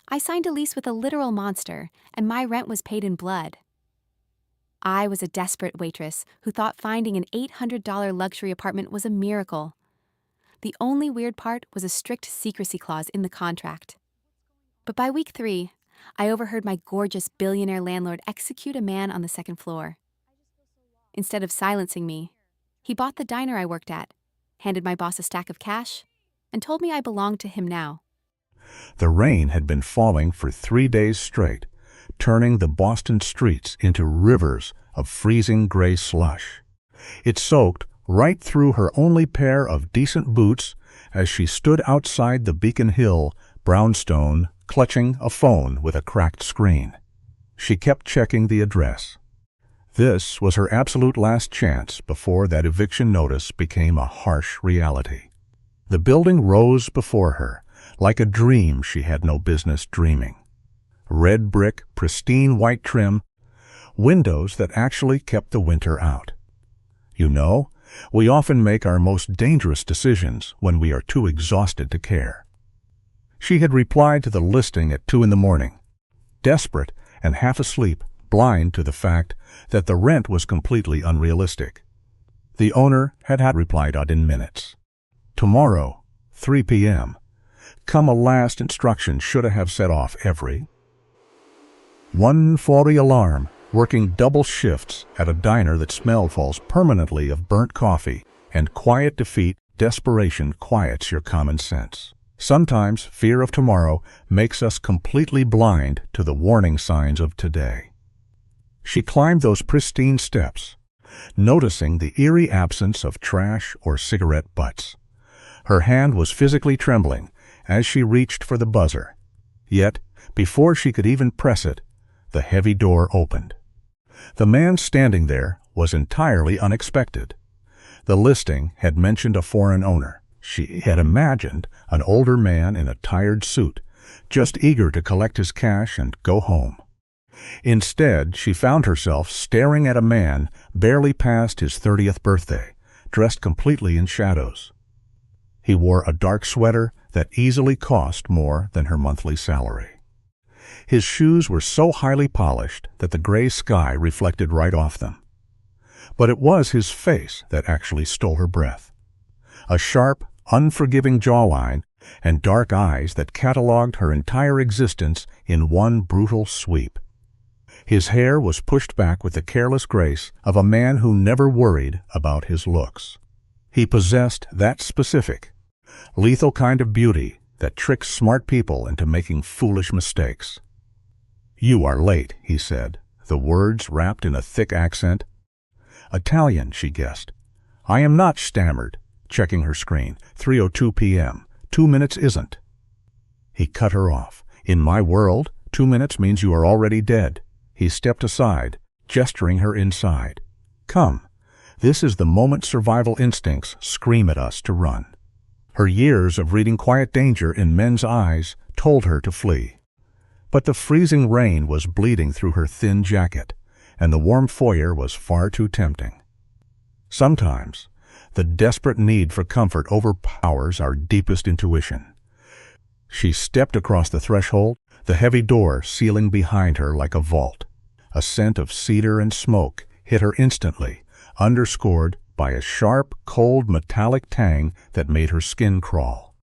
I signed a lease with a literal monster, and my rent was paid in blood. I was a desperate waitress who thought finding an $800 luxury apartment was a miracle. The only weird part was a strict secrecy clause in the contract. But by week 3, I overheard my gorgeous billionaire landlord execute a man on the second floor. Instead of silencing me, he bought the diner I worked at, handed my boss a stack of cash, and told me I belonged to him now. The rain had been falling for 3 days straight, turning the Boston streets into rivers of freezing gray slush. It soaked right through her only pair of decent boots as she stood outside the Beacon Hill brownstone, clutching a phone with a cracked screen. She kept checking the address. This was her absolute last chance before that eviction notice became a harsh reality. The building rose before her, like a dream she had no business dreaming. Red brick, pristine white trim, windows that actually kept the winter out. You know, we often make our most dangerous decisions when we are too exhausted to care. She had replied to the listing at 2 in the morning, desperate and half asleep, blind to the fact that the rent was completely unrealistic. The owner had replied out in minutes. Tomorrow, 3 p.m. Come a last instruction should have set off every 1:40 alarm, working double shifts at a diner that smelled falls permanently of burnt coffee, and quiet defeat, desperation quiets your common sense. Sometimes fear of tomorrow makes us completely blind to the warning signs of today. She climbed those pristine steps, noticing the eerie absence of trash or cigarette butts. Her hand was physically trembling as she reached for the buzzer. Yet, before she could even press it, the heavy door opened. The man standing there was entirely unexpected. The listing had mentioned a foreign owner. She had imagined an older man in a tired suit, just eager to collect his cash and go home. Instead, she found herself staring at a man barely past his 30th birthday, dressed completely in shadows. He wore a dark sweater that easily cost more than her monthly salary. His shoes were so highly polished that the gray sky reflected right off them. But it was his face that actually stole her breath. A sharp, unforgiving jawline and dark eyes that cataloged her entire existence in one brutal sweep. His hair was pushed back with the careless grace of a man who never worried about his looks. He possessed that specific, lethal kind of beauty that tricks smart people into making foolish mistakes. "You are late," he said, the words wrapped in a thick accent. "Italian," she guessed. "I am not," stammered, checking her screen. 3:02 p.m. 2 minutes isn't. He cut her off. "In my world, 2 minutes means you are already dead." He stepped aside, gesturing her inside. "Come. This is the moment survival instincts scream at us to run." Her years of reading quiet danger in men's eyes told her to flee. But the freezing rain was bleeding through her thin jacket, and the warm foyer was far too tempting. Sometimes, the desperate need for comfort overpowers our deepest intuition. She stepped across the threshold, the heavy door sealing behind her like a vault. A scent of cedar and smoke hit her instantly, underscored by a sharp, cold, metallic tang that made her skin crawl.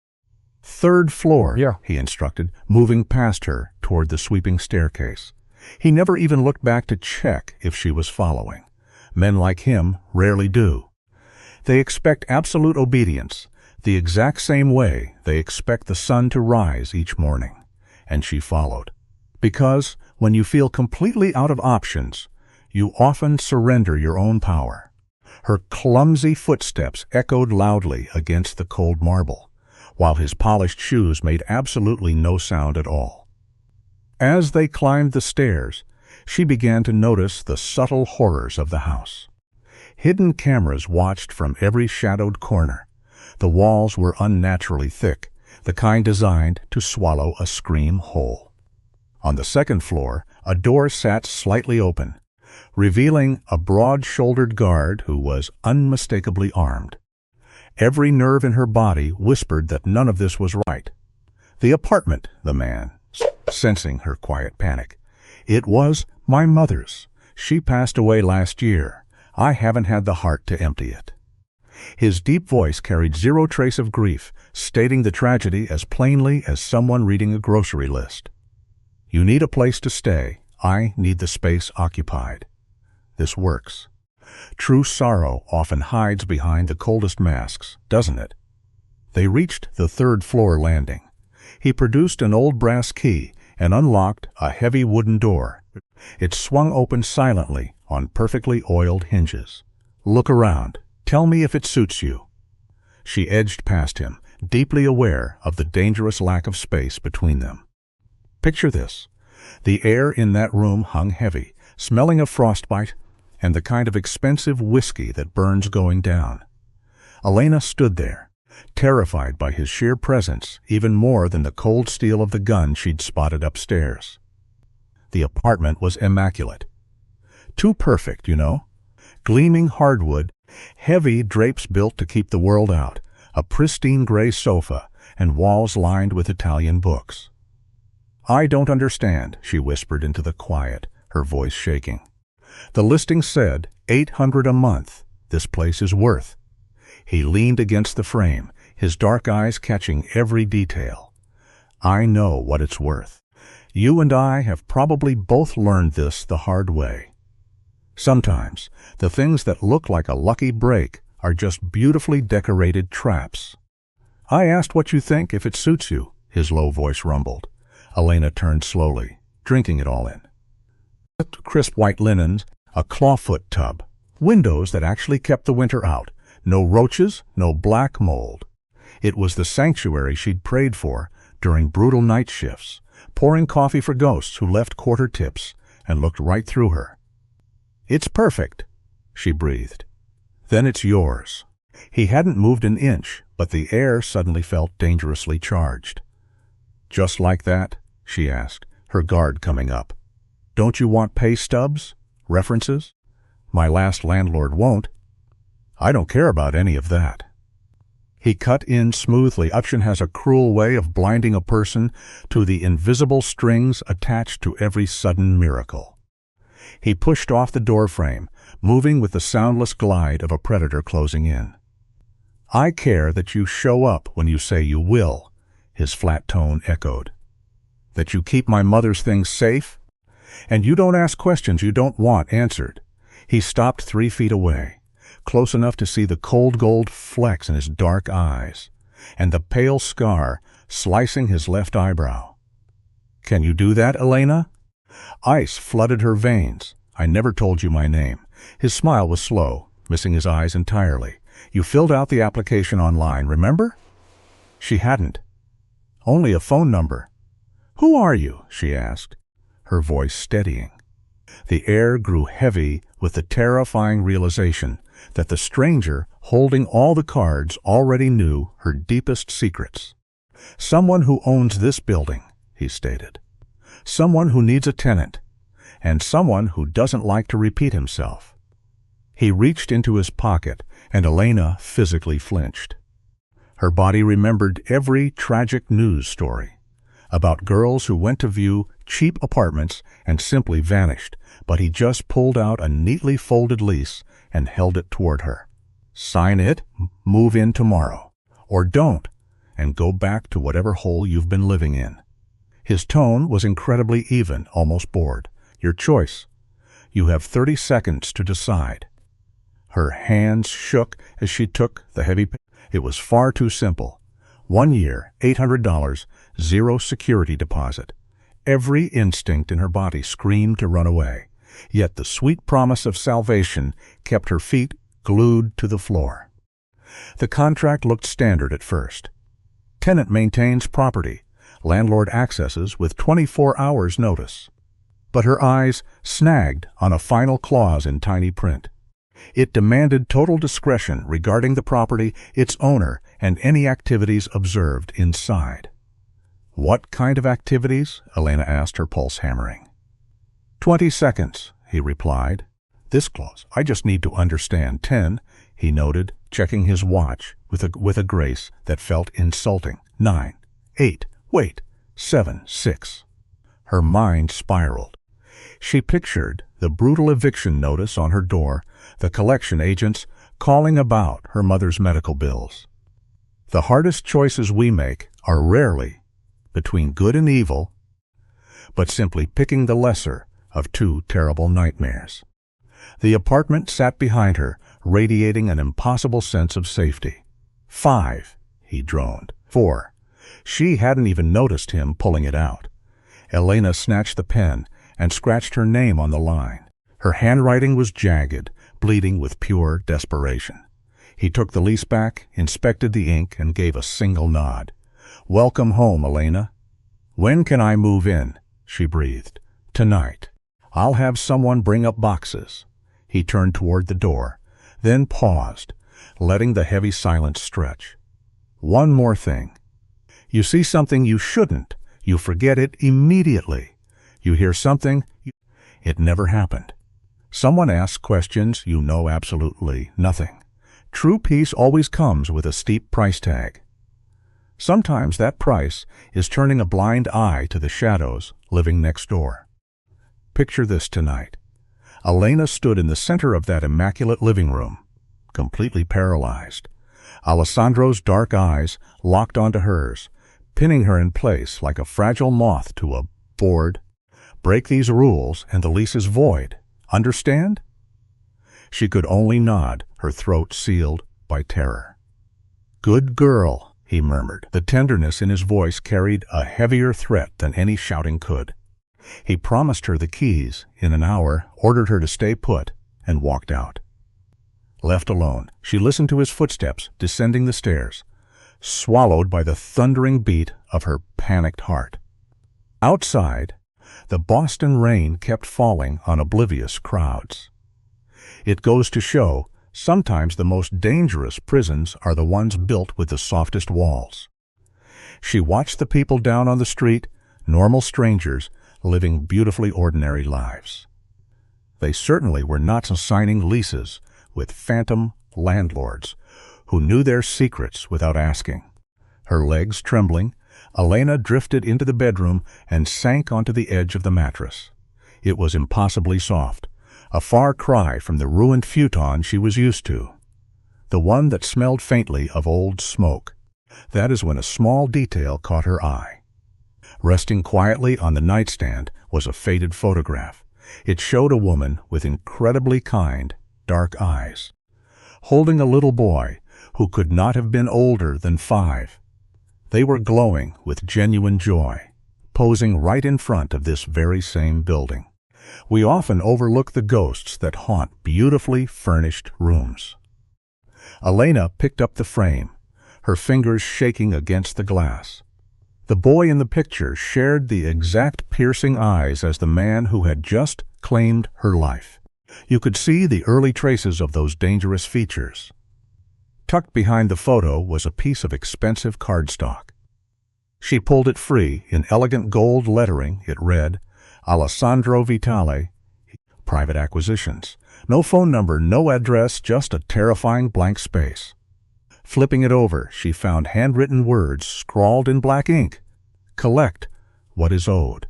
"Third floor," he instructed, moving past her toward the sweeping staircase. He never even looked back to check if she was following. Men like him rarely do. They expect absolute obedience, the exact same way they expect the sun to rise each morning. And she followed. Because when you feel completely out of options, you often surrender your own power. Her clumsy footsteps echoed loudly against the cold marble, while his polished shoes made absolutely no sound at all. As they climbed the stairs, she began to notice the subtle horrors of the house. Hidden cameras watched from every shadowed corner. The walls were unnaturally thick, the kind designed to swallow a scream whole. On the second floor, a door sat slightly open, revealing a broad-shouldered guard who was unmistakably armed. Every nerve in her body whispered that none of this was right. "The apartment," the man sensing her quiet panic. "It was my mother's. She passed away last year. I haven't had the heart to empty it." His deep voice carried zero trace of grief, stating the tragedy as plainly as someone reading a grocery list. "You need a place to stay. I need the space occupied." This works. True sorrow often hides behind the coldest masks, doesn't it? They reached the third-floor landing. He produced an old brass key and unlocked a heavy wooden door. It swung open silently on perfectly oiled hinges. "Look around. Tell me if it suits you." She edged past him, deeply aware of the dangerous lack of space between them. Picture this. The air in that room hung heavy, smelling of frostbite and the kind of expensive whiskey that burns going down. Elena stood there, terrified by his sheer presence even more than the cold steel of the gun she'd spotted upstairs. The apartment was immaculate. Too perfect, you know. Gleaming hardwood, heavy drapes built to keep the world out, a pristine gray sofa, and walls lined with Italian books. "I don't understand," she whispered into the quiet, her voice shaking. "The listing said $800 a month. This place is worth." He leaned against the frame, his dark eyes catching every detail. "I know what it's worth. You and I have probably both learned this the hard way. Sometimes the things that look like a lucky break are just beautifully decorated traps." "I asked what you think, if it suits you," his low voice rumbled. Elena turned slowly, drinking it all in. Crisp white linens, a clawfoot tub, windows that actually kept the winter out, no roaches, no black mold. It was the sanctuary she'd prayed for during brutal night shifts, pouring coffee for ghosts who left quarter tips and looked right through her. "It's perfect," she breathed. "Then it's yours." He hadn't moved an inch, but the air suddenly felt dangerously charged. "Just like that?" she asked, her guard coming up. "Don't you want pay stubs? References? My last landlord won't." "I don't care about any of that." He cut in smoothly. Option has a cruel way of blinding a person to the invisible strings attached to every sudden miracle. He pushed off the doorframe, moving with the soundless glide of a predator closing in. "I care that you show up when you say you will," his flat tone echoed. "That you keep my mother's things safe, and you don't ask questions you don't want answered." He stopped 3 feet away, close enough to see the cold gold flecks in his dark eyes, and the pale scar slicing his left eyebrow. "Can you do that, Elena?" Ice flooded her veins. "I never told you my name." His smile was slow, missing his eyes entirely. "You filled out the application online, remember?" She hadn't. "Only a phone number." "Who are you?" she asked, her voice steadying. The air grew heavy with the terrifying realization that the stranger holding all the cards already knew her deepest secrets. "Someone who owns this building," he stated. "Someone who needs a tenant, and someone who doesn't like to repeat himself." He reached into his pocket, and Elena physically flinched. Her body remembered every tragic news story about girls who went to view cheap apartments and simply vanished, but he just pulled out a neatly folded lease and held it toward her. "Sign it, move in tomorrow. Or don't, and go back to whatever hole you've been living in." His tone was incredibly even, almost bored. "Your choice. You have 30 seconds to decide." Her hands shook as she took the heavy paper. It was far too simple. 1 year, $800, 0 security deposit. Every instinct in her body screamed to run away, yet the sweet promise of salvation kept her feet glued to the floor. The contract looked standard at first. Tenant maintains property. Landlord accesses with 24 hours notice. But her eyes snagged on a final clause in tiny print. It demanded total discretion regarding the property, its owner, and any activities observed inside. "What kind of activities?" Elena asked, her pulse hammering. 20 seconds, he replied. "This clause, I just need to understand." 10, he noted, checking his watch with a grace that felt insulting. 9, 8, wait, 7, 6. Her mind spiraled. She pictured the brutal eviction notice on her door, the collection agents calling about her mother's medical bills. The hardest choices we make are rarely between good and evil, but simply picking the lesser of two terrible nightmares. The apartment sat behind her, radiating an impossible sense of safety. 5, he droned. 4. She hadn't even noticed him pulling it out. Elena snatched the pen and scratched her name on the line. Her handwriting was jagged, bleeding with pure desperation. He took the lease back, inspected the ink, and gave a single nod. "Welcome home, Elena." "When can I move in?" she breathed. "Tonight. I'll have someone bring up boxes." He turned toward the door, then paused, letting the heavy silence stretch. "One more thing. You see something you shouldn't, you forget it immediately. You hear something, it never happened. Someone asks questions, you know absolutely nothing. True peace always comes with a steep price tag. Sometimes that price is turning a blind eye to the shadows living next door. Picture this tonight. Elena stood in the center of that immaculate living room, completely paralyzed. Alessandro's dark eyes locked onto hers, pinning her in place like a fragile moth to a board. Break these rules and the lease is void. Understand? She could only nod, her throat sealed by terror. "Good girl," he murmured. The tenderness in his voice carried a heavier threat than any shouting could. He promised her the keys in an hour, ordered her to stay put, and walked out. Left alone, she listened to his footsteps descending the stairs, swallowed by the thundering beat of her panicked heart. Outside, the Boston rain kept falling on oblivious crowds. It goes to show, sometimes the most dangerous prisons are the ones built with the softest walls. She watched the people down on the street, normal strangers, living beautifully ordinary lives. They certainly were not signing leases with phantom landlords who knew their secrets without asking. Her legs trembling, Elena drifted into the bedroom and sank onto the edge of the mattress. It was impossibly soft, a far cry from the ruined futon she was used to, the one that smelled faintly of old smoke. That is when a small detail caught her eye. Resting quietly on the nightstand was a faded photograph. It showed a woman with incredibly kind, dark eyes, holding a little boy who could not have been older than 5. They were glowing with genuine joy, posing right in front of this very same building. We often overlook the ghosts that haunt beautifully furnished rooms. Elena picked up the frame, her fingers shaking against the glass. The boy in the picture shared the exact piercing eyes as the man who had just claimed her life. You could see the early traces of those dangerous features. Tucked behind the photo was a piece of expensive cardstock. She pulled it free. In elegant gold lettering, it read, "Alessandro Vitale, Private Acquisitions." No phone number, no address, just a terrifying blank space. Flipping it over, she found handwritten words scrawled in black ink. "Collect what is owed.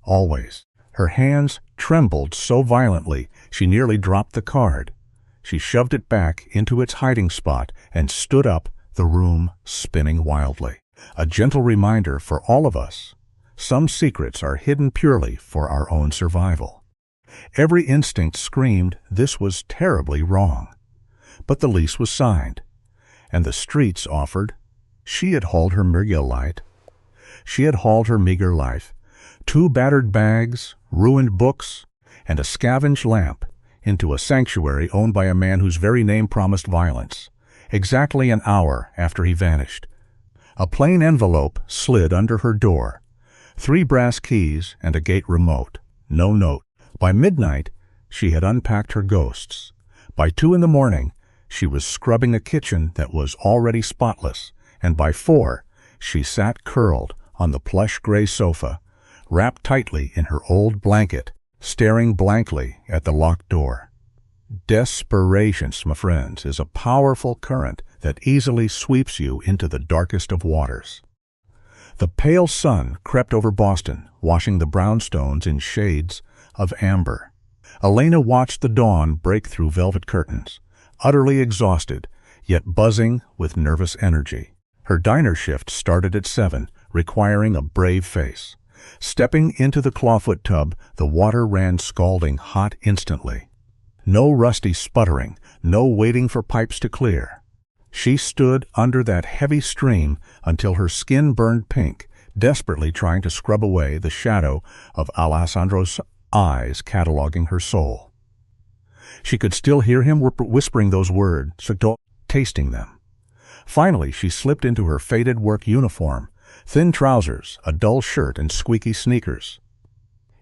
Always." Her hands trembled so violently she nearly dropped the card. She shoved it back into its hiding spot and stood up, the room spinning wildly. A gentle reminder for all of us. Some secrets are hidden purely for our own survival. Every instinct screamed this was terribly wrong. But the lease was signed, and the streets offered. She had hauled her meager life, 2 battered bags, ruined books, and a scavenged lamp, into a sanctuary owned by a man whose very name promised violence. Exactly an hour after he vanished, a plain envelope slid under her door. 3 brass keys and a gate remote. No note. By midnight, she had unpacked her ghosts. By 2 in the morning, she was scrubbing a kitchen that was already spotless, and by 4, she sat curled on the plush gray sofa, wrapped tightly in her old blanket, staring blankly at the locked door. Desperation, my friends, is a powerful current that easily sweeps you into the darkest of waters. The pale sun crept over Boston, washing the brownstones in shades of amber. Elena watched the dawn break through velvet curtains, utterly exhausted, yet buzzing with nervous energy. Her diner shift started at 7, requiring a brave face. Stepping into the clawfoot tub, the water ran scalding hot instantly. No rusty sputtering, no waiting for pipes to clear. She stood under that heavy stream until her skin burned pink, desperately trying to scrub away the shadow of Alessandro's eyes cataloging her soul. She could still hear him whispering those words, tasting them. Finally, she slipped into her faded work uniform, thin trousers, a dull shirt, and squeaky sneakers.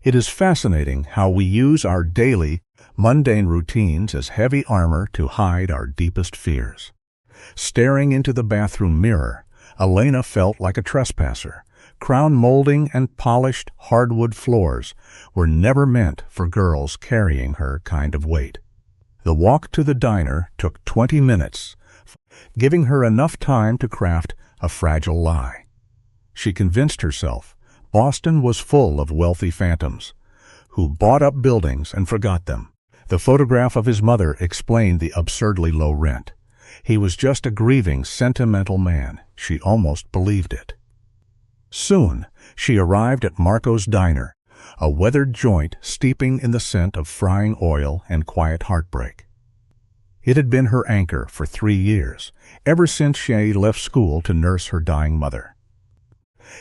It is fascinating how we use our daily, mundane routines as heavy armor to hide our deepest fears. Staring into the bathroom mirror, Elena felt like a trespasser. Crown molding and polished hardwood floors were never meant for girls carrying her kind of weight. The walk to the diner took 20 minutes, giving her enough time to craft a fragile lie. She convinced herself Boston was full of wealthy phantoms who bought up buildings and forgot them. The photograph of his mother explained the absurdly low rent. He was just a grieving, sentimental man. She almost believed it. Soon, she arrived at Marco's Diner, a weathered joint steeping in the scent of frying oil and quiet heartbreak. It had been her anchor for 3 years, ever since she left school to nurse her dying mother.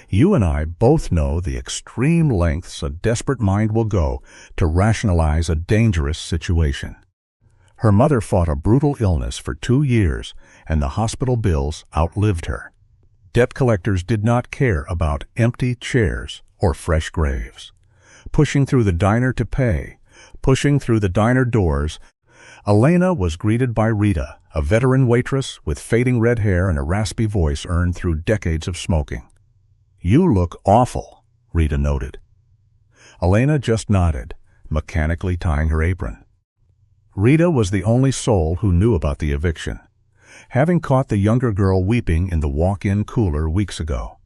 You and I both know the extreme lengths a desperate mind will go to rationalize a dangerous situation. Her mother fought a brutal illness for 2 years, and the hospital bills outlived her. Debt collectors did not care about empty chairs or fresh graves. Pushing through the diner to pay, pushing through the diner doors, Elena was greeted by Rita, a veteran waitress with fading red hair and a raspy voice earned through decades of smoking. "You look awful," Rita noted. Elena just nodded, mechanically tying her apron. Rita was the only soul who knew about the eviction, having caught the younger girl weeping in the walk-in cooler weeks ago.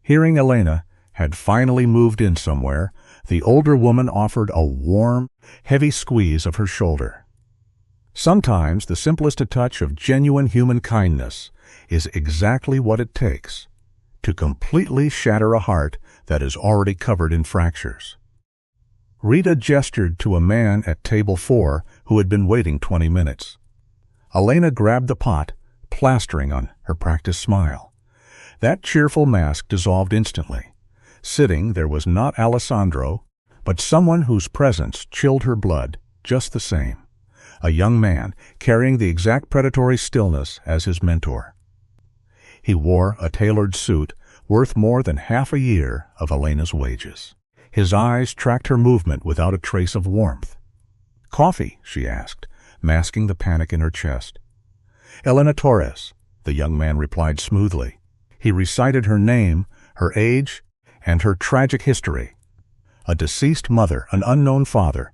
Hearing Elena had finally moved in somewhere, the older woman offered a warm, heavy squeeze of her shoulder. Sometimes the simplest touch of genuine human kindness is exactly what it takes to completely shatter a heart that is already covered in fractures. Rita gestured to a man at table 4 who had been waiting 20 minutes. Elena grabbed the pot, plastering on her practiced smile. That cheerful mask dissolved instantly. Sitting there was not Alessandro, but someone whose presence chilled her blood just the same. A young man carrying the exact predatory stillness as his mentor. He wore a tailored suit worth more than half a year of Elena's wages. His eyes tracked her movement without a trace of warmth. "Coffee?" she asked, masking the panic in her chest. "Elena Torres," the young man replied smoothly. He recited her name, her age, and her tragic history. A deceased mother, an unknown father,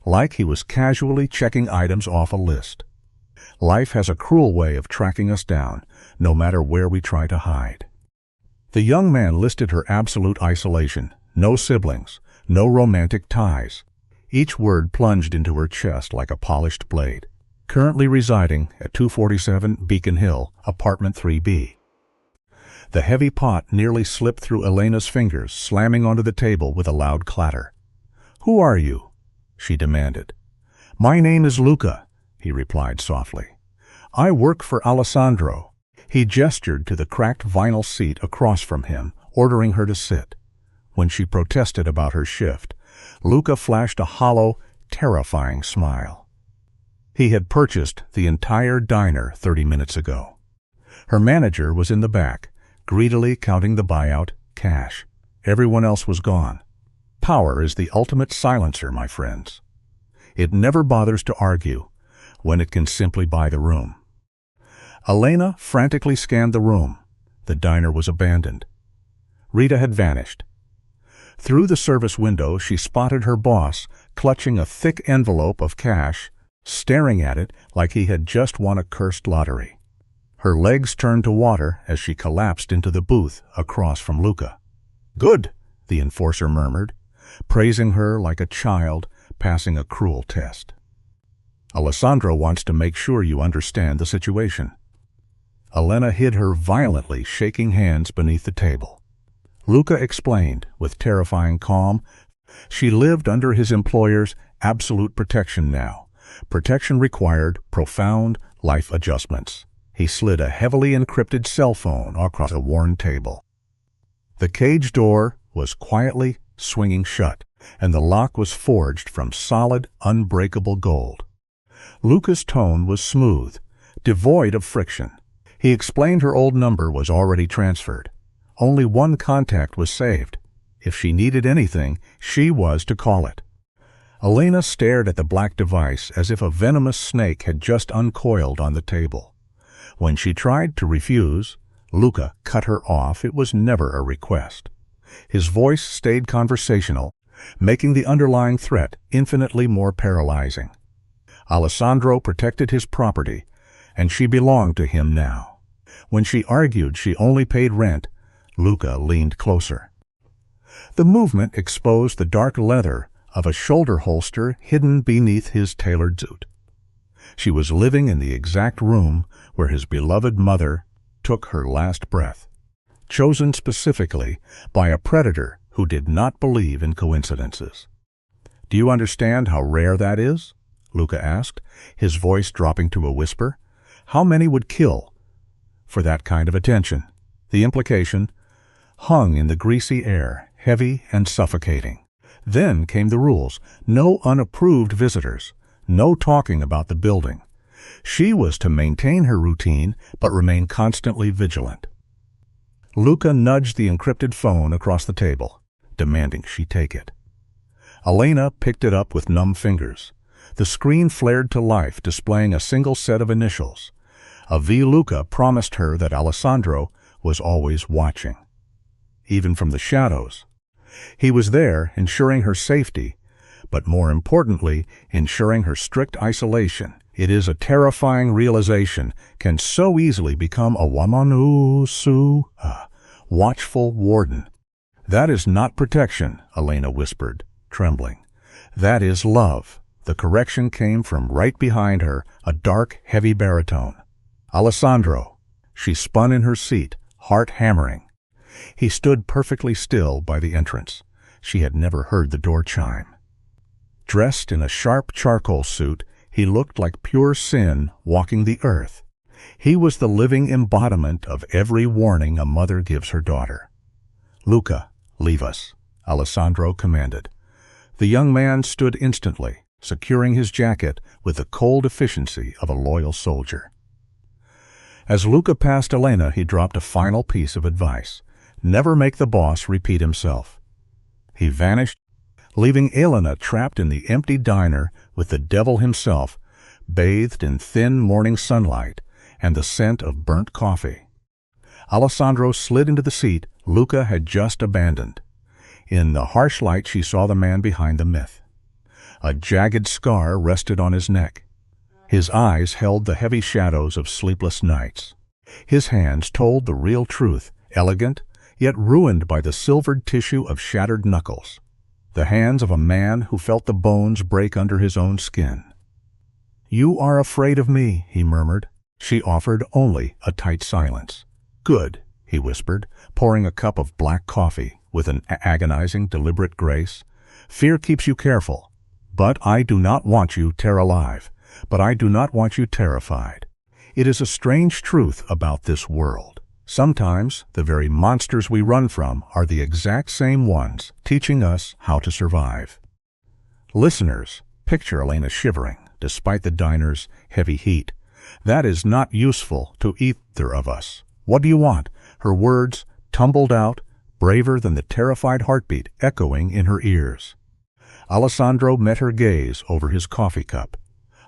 like he was casually checking items off a list. Life has a cruel way of tracking us down, no matter where we try to hide. The young man listed her absolute isolation, no siblings, no romantic ties. Each word plunged into her chest like a polished blade. Currently residing at 247 Beacon Hill, apartment 3B. The heavy pot nearly slipped through Elena's fingers, slamming onto the table with a loud clatter. "Who are you?" she demanded. "My name is Luca," he replied softly. "I work for Alessandro." He gestured to the cracked vinyl seat across from him, ordering her to sit. When she protested about her shift, Luca flashed a hollow, terrifying smile. He had purchased the entire diner 30 minutes ago. Her manager was in the back, greedily counting the buyout cash. Everyone else was gone. Power is the ultimate silencer, my friends. It never bothers to argue when it can simply buy the room. Elena frantically scanned the room. The diner was abandoned. Rita had vanished. Through the service window, she spotted her boss clutching a thick envelope of cash, staring at it like he had just won a cursed lottery. Her legs turned to water as she collapsed into the booth across from Luca. "Good," the enforcer murmured, praising her like a child passing a cruel test. "Alessandro wants to make sure you understand the situation." Elena hid her violently, shaking hands beneath the table. Luca explained, with terrifying calm, she lived under his employer's absolute protection now. Protection required profound life adjustments. He slid a heavily encrypted cell phone across a worn table. The cage door was quietly swinging shut, and the lock was forged from solid, unbreakable gold. Luca's tone was smooth, devoid of friction. He explained her old number was already transferred. Only one contact was saved. If she needed anything, she was to call it. Elena stared at the black device as if a venomous snake had just uncoiled on the table. When she tried to refuse, Luca cut her off. It was never a request. His voice stayed conversational, making the underlying threat infinitely more paralyzing. Alessandro protected his property, and she belonged to him now. When she argued she only paid rent, Luca leaned closer. The movement exposed the dark leather of a shoulder holster hidden beneath his tailored suit. She was living in the exact room where his beloved mother took her last breath, chosen specifically by a predator who did not believe in coincidences. "Do you understand how rare that is?" Luca asked, his voice dropping to a whisper. "How many would kill for that kind of attention?" The implication hung in the greasy air, heavy and suffocating. Then came the rules. No unapproved visitors. No talking about the building. She was to maintain her routine, but remain constantly vigilant. Luca nudged the encrypted phone across the table, demanding she take it. Elena picked it up with numb fingers. The screen flared to life, displaying a single set of initials. A V. Luca promised her that Alessandro was always watching, even from the shadows. He was there, ensuring her safety, but more importantly, ensuring her strict isolation. It is a terrifying realization, can so easily become a wamanusu, watchful warden. "That is not protection," Elena whispered, trembling. "That is love." The correction came from right behind her, a dark, heavy baritone. "Alessandro." She spun in her seat, heart hammering. He stood perfectly still by the entrance. She had never heard the door chime. Dressed in a sharp charcoal suit, he looked like pure sin walking the earth. He was the living embodiment of every warning a mother gives her daughter. "Luca, leave us," Alessandro commanded. The young man stood instantly, securing his jacket with the cold efficiency of a loyal soldier. As Luca passed Elena, he dropped a final piece of advice. Never make the boss repeat himself. He vanished, leaving Elena trapped in the empty diner with the devil himself, bathed in thin morning sunlight and the scent of burnt coffee. Alessandro slid into the seat Luca had just abandoned. In the harsh light she saw the man behind the myth. A jagged scar rested on his neck. His eyes held the heavy shadows of sleepless nights. His hands told the real truth, elegant, yet ruined by the silvered tissue of shattered knuckles. The hands of a man who felt the bones break under his own skin. "You are afraid of me," he murmured. She offered only a tight silence. "Good," he whispered, pouring a cup of black coffee with an agonizing, deliberate grace. "Fear keeps you careful. But I do not want you alive. But I do not want you terrified. It is a strange truth about this world. Sometimes the very monsters we run from are the exact same ones teaching us how to survive." Listeners, picture Elena shivering, despite the diner's heavy heat. "That is not useful to either of us. What do you want?" Her words tumbled out, braver than the terrified heartbeat echoing in her ears. Alessandro met her gaze over his coffee cup.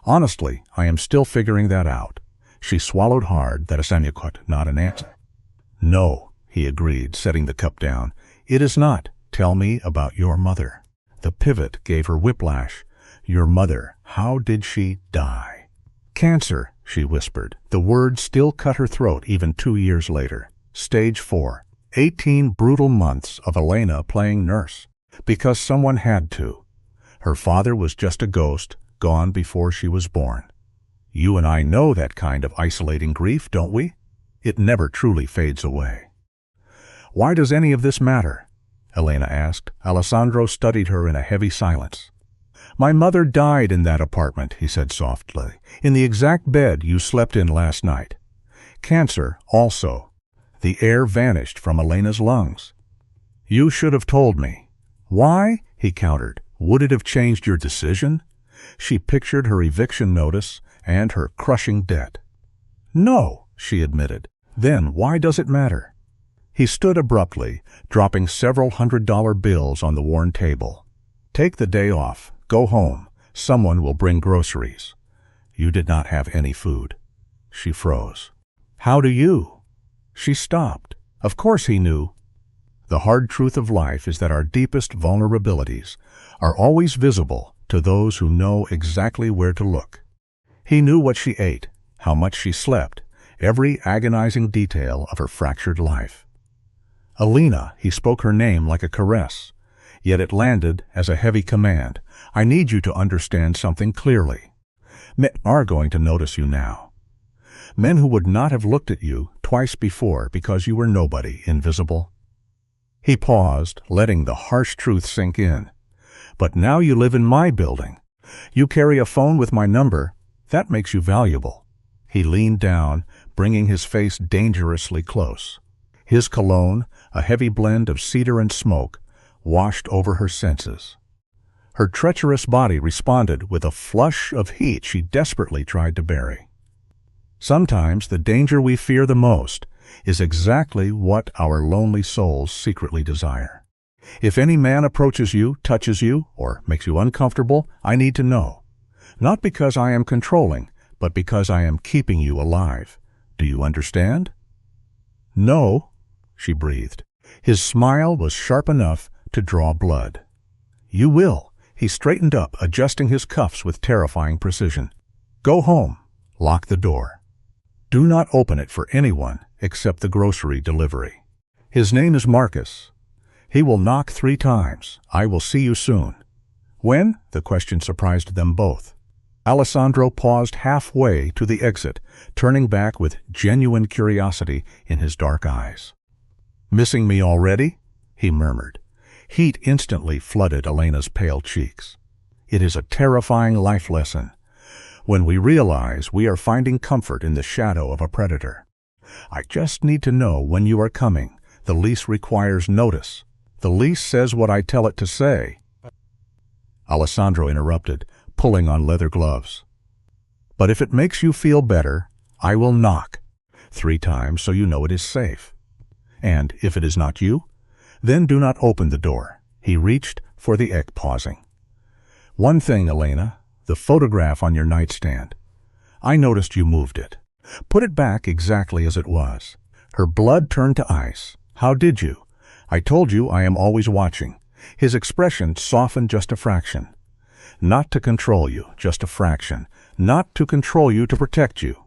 "Honestly, I am still figuring that out." She swallowed hard. "That is not an answer." "No," he agreed, setting the cup down. "It is not. Tell me about your mother." The pivot gave her whiplash. "Your mother, how did she die?" "Cancer," she whispered. The words still cut her throat even 2 years later. Stage 4. 18 brutal months of Elena playing nurse. Because someone had to. Her father was just a ghost, gone before she was born. You and I know that kind of isolating grief, don't we? It never truly fades away. Why does any of this matter? Elena asked. Alessandro studied her in a heavy silence. My mother died in that apartment, he said softly, in the exact bed you slept in last night. Cancer, also. The air vanished from Elena's lungs. You should have told me. Why? He countered. Would it have changed your decision? She pictured her eviction notice and her crushing debt. No, she admitted. Then why does it matter? He stood abruptly, dropping several $100 bills on the worn table. Take the day off. Go home. Someone will bring groceries. You did not have any food. She froze. How do you? She stopped. Of course he knew. The hard truth of life is that our deepest vulnerabilities are always visible to those who know exactly where to look. He knew what she ate, how much she slept, every agonizing detail of her fractured life. Elena, he spoke her name like a caress, yet it landed as a heavy command. I need you to understand something clearly. Men are going to notice you now. Men who would not have looked at you twice before because you were nobody, invisible. He paused, letting the harsh truth sink in. But now you live in my building. You carry a phone with my number. That makes you valuable. He leaned down, bringing his face dangerously close. His cologne, a heavy blend of cedar and smoke, washed over her senses. Her treacherous body responded with a flush of heat she desperately tried to bury. Sometimes the danger we fear the most is exactly what our lonely souls secretly desire. If any man approaches you, touches you, or makes you uncomfortable, I need to know. Not because I am controlling, but because I am keeping you alive. Do you understand? No, she breathed. His smile was sharp enough to draw blood. You will. He straightened up, adjusting his cuffs with terrifying precision. Go home. Lock the door. Do not open it for anyone except the grocery delivery. His name is Marcus. He will knock 3 times. I will see you soon. When? The question surprised them both. Alessandro paused halfway to the exit, turning back with genuine curiosity in his dark eyes. Missing me already? He murmured. Heat instantly flooded Elena's pale cheeks. It is a terrifying life lesson. When we realize we are finding comfort in the shadow of a predator. I just need to know when you are coming. The lease requires notice. The lease says what I tell it to say. Alessandro interrupted, pulling on leather gloves. But if it makes you feel better, I will knock 3 times so you know it is safe. And if it is not you, then do not open the door. He reached for the egg, pausing. One thing, Elena, the photograph on your nightstand. I noticed you moved it. Put it back exactly as it was. Her blood turned to ice. How did you? I told you I am always watching. His expression softened just a fraction. Not to control you, just a fraction. Not to control you, to protect you.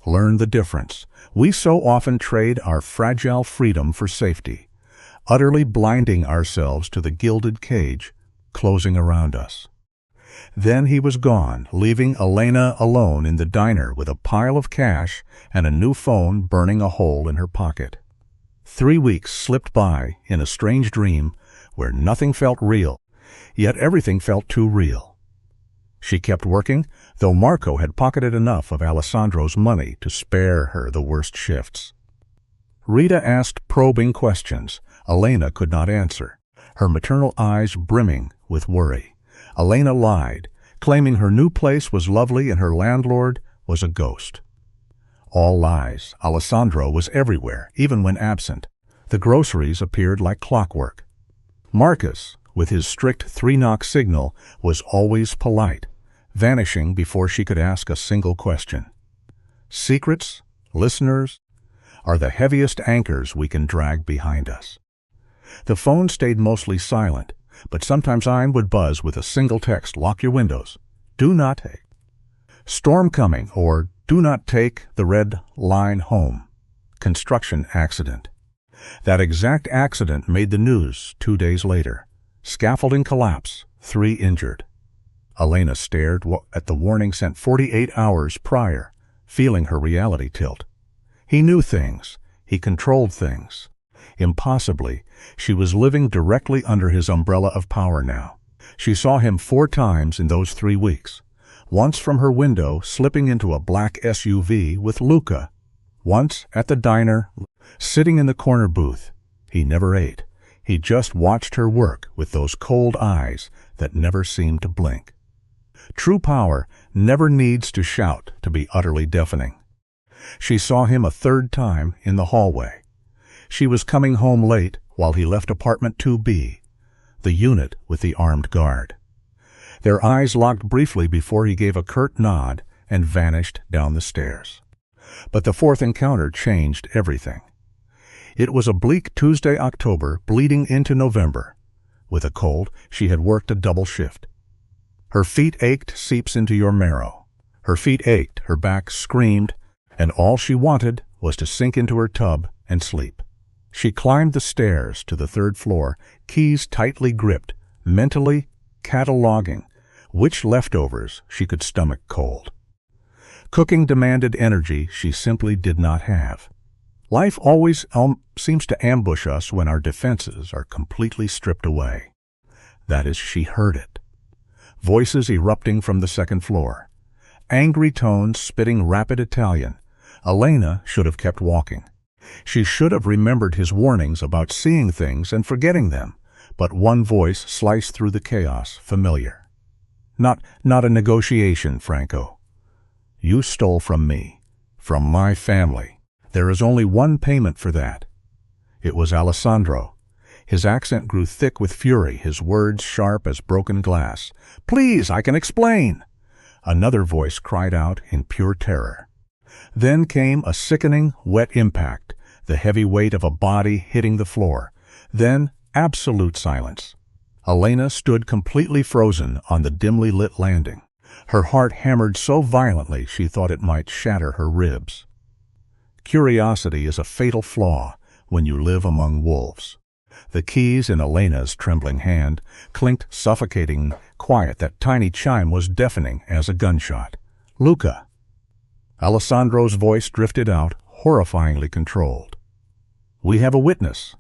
Learn the difference. We so often trade our fragile freedom for safety, utterly blinding ourselves to the gilded cage closing around us. Then he was gone, leaving Elena alone in the diner with a pile of cash and a new phone burning a hole in her pocket. 3 weeks slipped by in a strange dream where nothing felt real, yet everything felt too real. She kept working, though Marco had pocketed enough of Alessandro's money to spare her the worst shifts. Rita asked probing questions Elena could not answer, her maternal eyes brimming with worry. Elena lied, claiming her new place was lovely and her landlord was a ghost. All lies. Alessandro was everywhere, even when absent. The groceries appeared like clockwork. Marcus, with his strict 3-knock signal, was always polite, vanishing before she could ask a single question. Secrets, listeners, are the heaviest anchors we can drag behind us. The phone stayed mostly silent, but sometimes I would buzz with a single text, lock your windows, do not take, storm coming, or Do not take the red line home. Construction accident. That exact accident made the news 2 days later. Scaffolding collapse, 3 injured. Elena stared at the warning sent 48 hours prior, feeling her reality tilt. He knew things. He controlled things. Impossibly, she was living directly under his umbrella of power now. She saw him 4 times in those 3 weeks. Once from her window, slipping into a black SUV with Luca. Once at the diner, sitting in the corner booth. He never ate. He just watched her work with those cold eyes that never seemed to blink. True power never needs to shout to be utterly deafening. She saw him a 3rd time in the hallway. She was coming home late while he left apartment 2B, the unit with the armed guard. Their eyes locked briefly before he gave a curt nod and vanished down the stairs. But the 4th encounter changed everything. It was a bleak Tuesday, October, bleeding into November. With a cold, she had worked a double shift. Her feet ached seeps into your marrow. Her feet ached, her back screamed, and all she wanted was to sink into her tub and sleep. She climbed the stairs to the 3rd floor, keys tightly gripped, mentally cataloging which leftovers she could stomach cold. Cooking demanded energy she simply did not have. Life always seems to ambush us when our defenses are completely stripped away. That is, she heard it. Voices erupting from the 2nd floor. Angry tones spitting rapid Italian. Elena should have kept walking. She should have remembered his warnings about seeing things and forgetting them, but one voice sliced through the chaos, familiar. Not a negotiation, Franco. You stole from me, from my family. There is only one payment for that. It was Alessandro. His accent grew thick with fury, his words sharp as broken glass. Please, I can explain. Another voice cried out in pure terror. Then came a sickening, wet impact, the heavy weight of a body hitting the floor. Then absolute silence. Elena stood completely frozen on the dimly lit landing. Her heart hammered so violently she thought it might shatter her ribs. Curiosity is a fatal flaw when you live among wolves. The keys in Elena's trembling hand clinked suffocating quiet. That tiny chime was deafening as a gunshot. Luca. Alessandro's voice drifted out, horrifyingly controlled. We have a witness.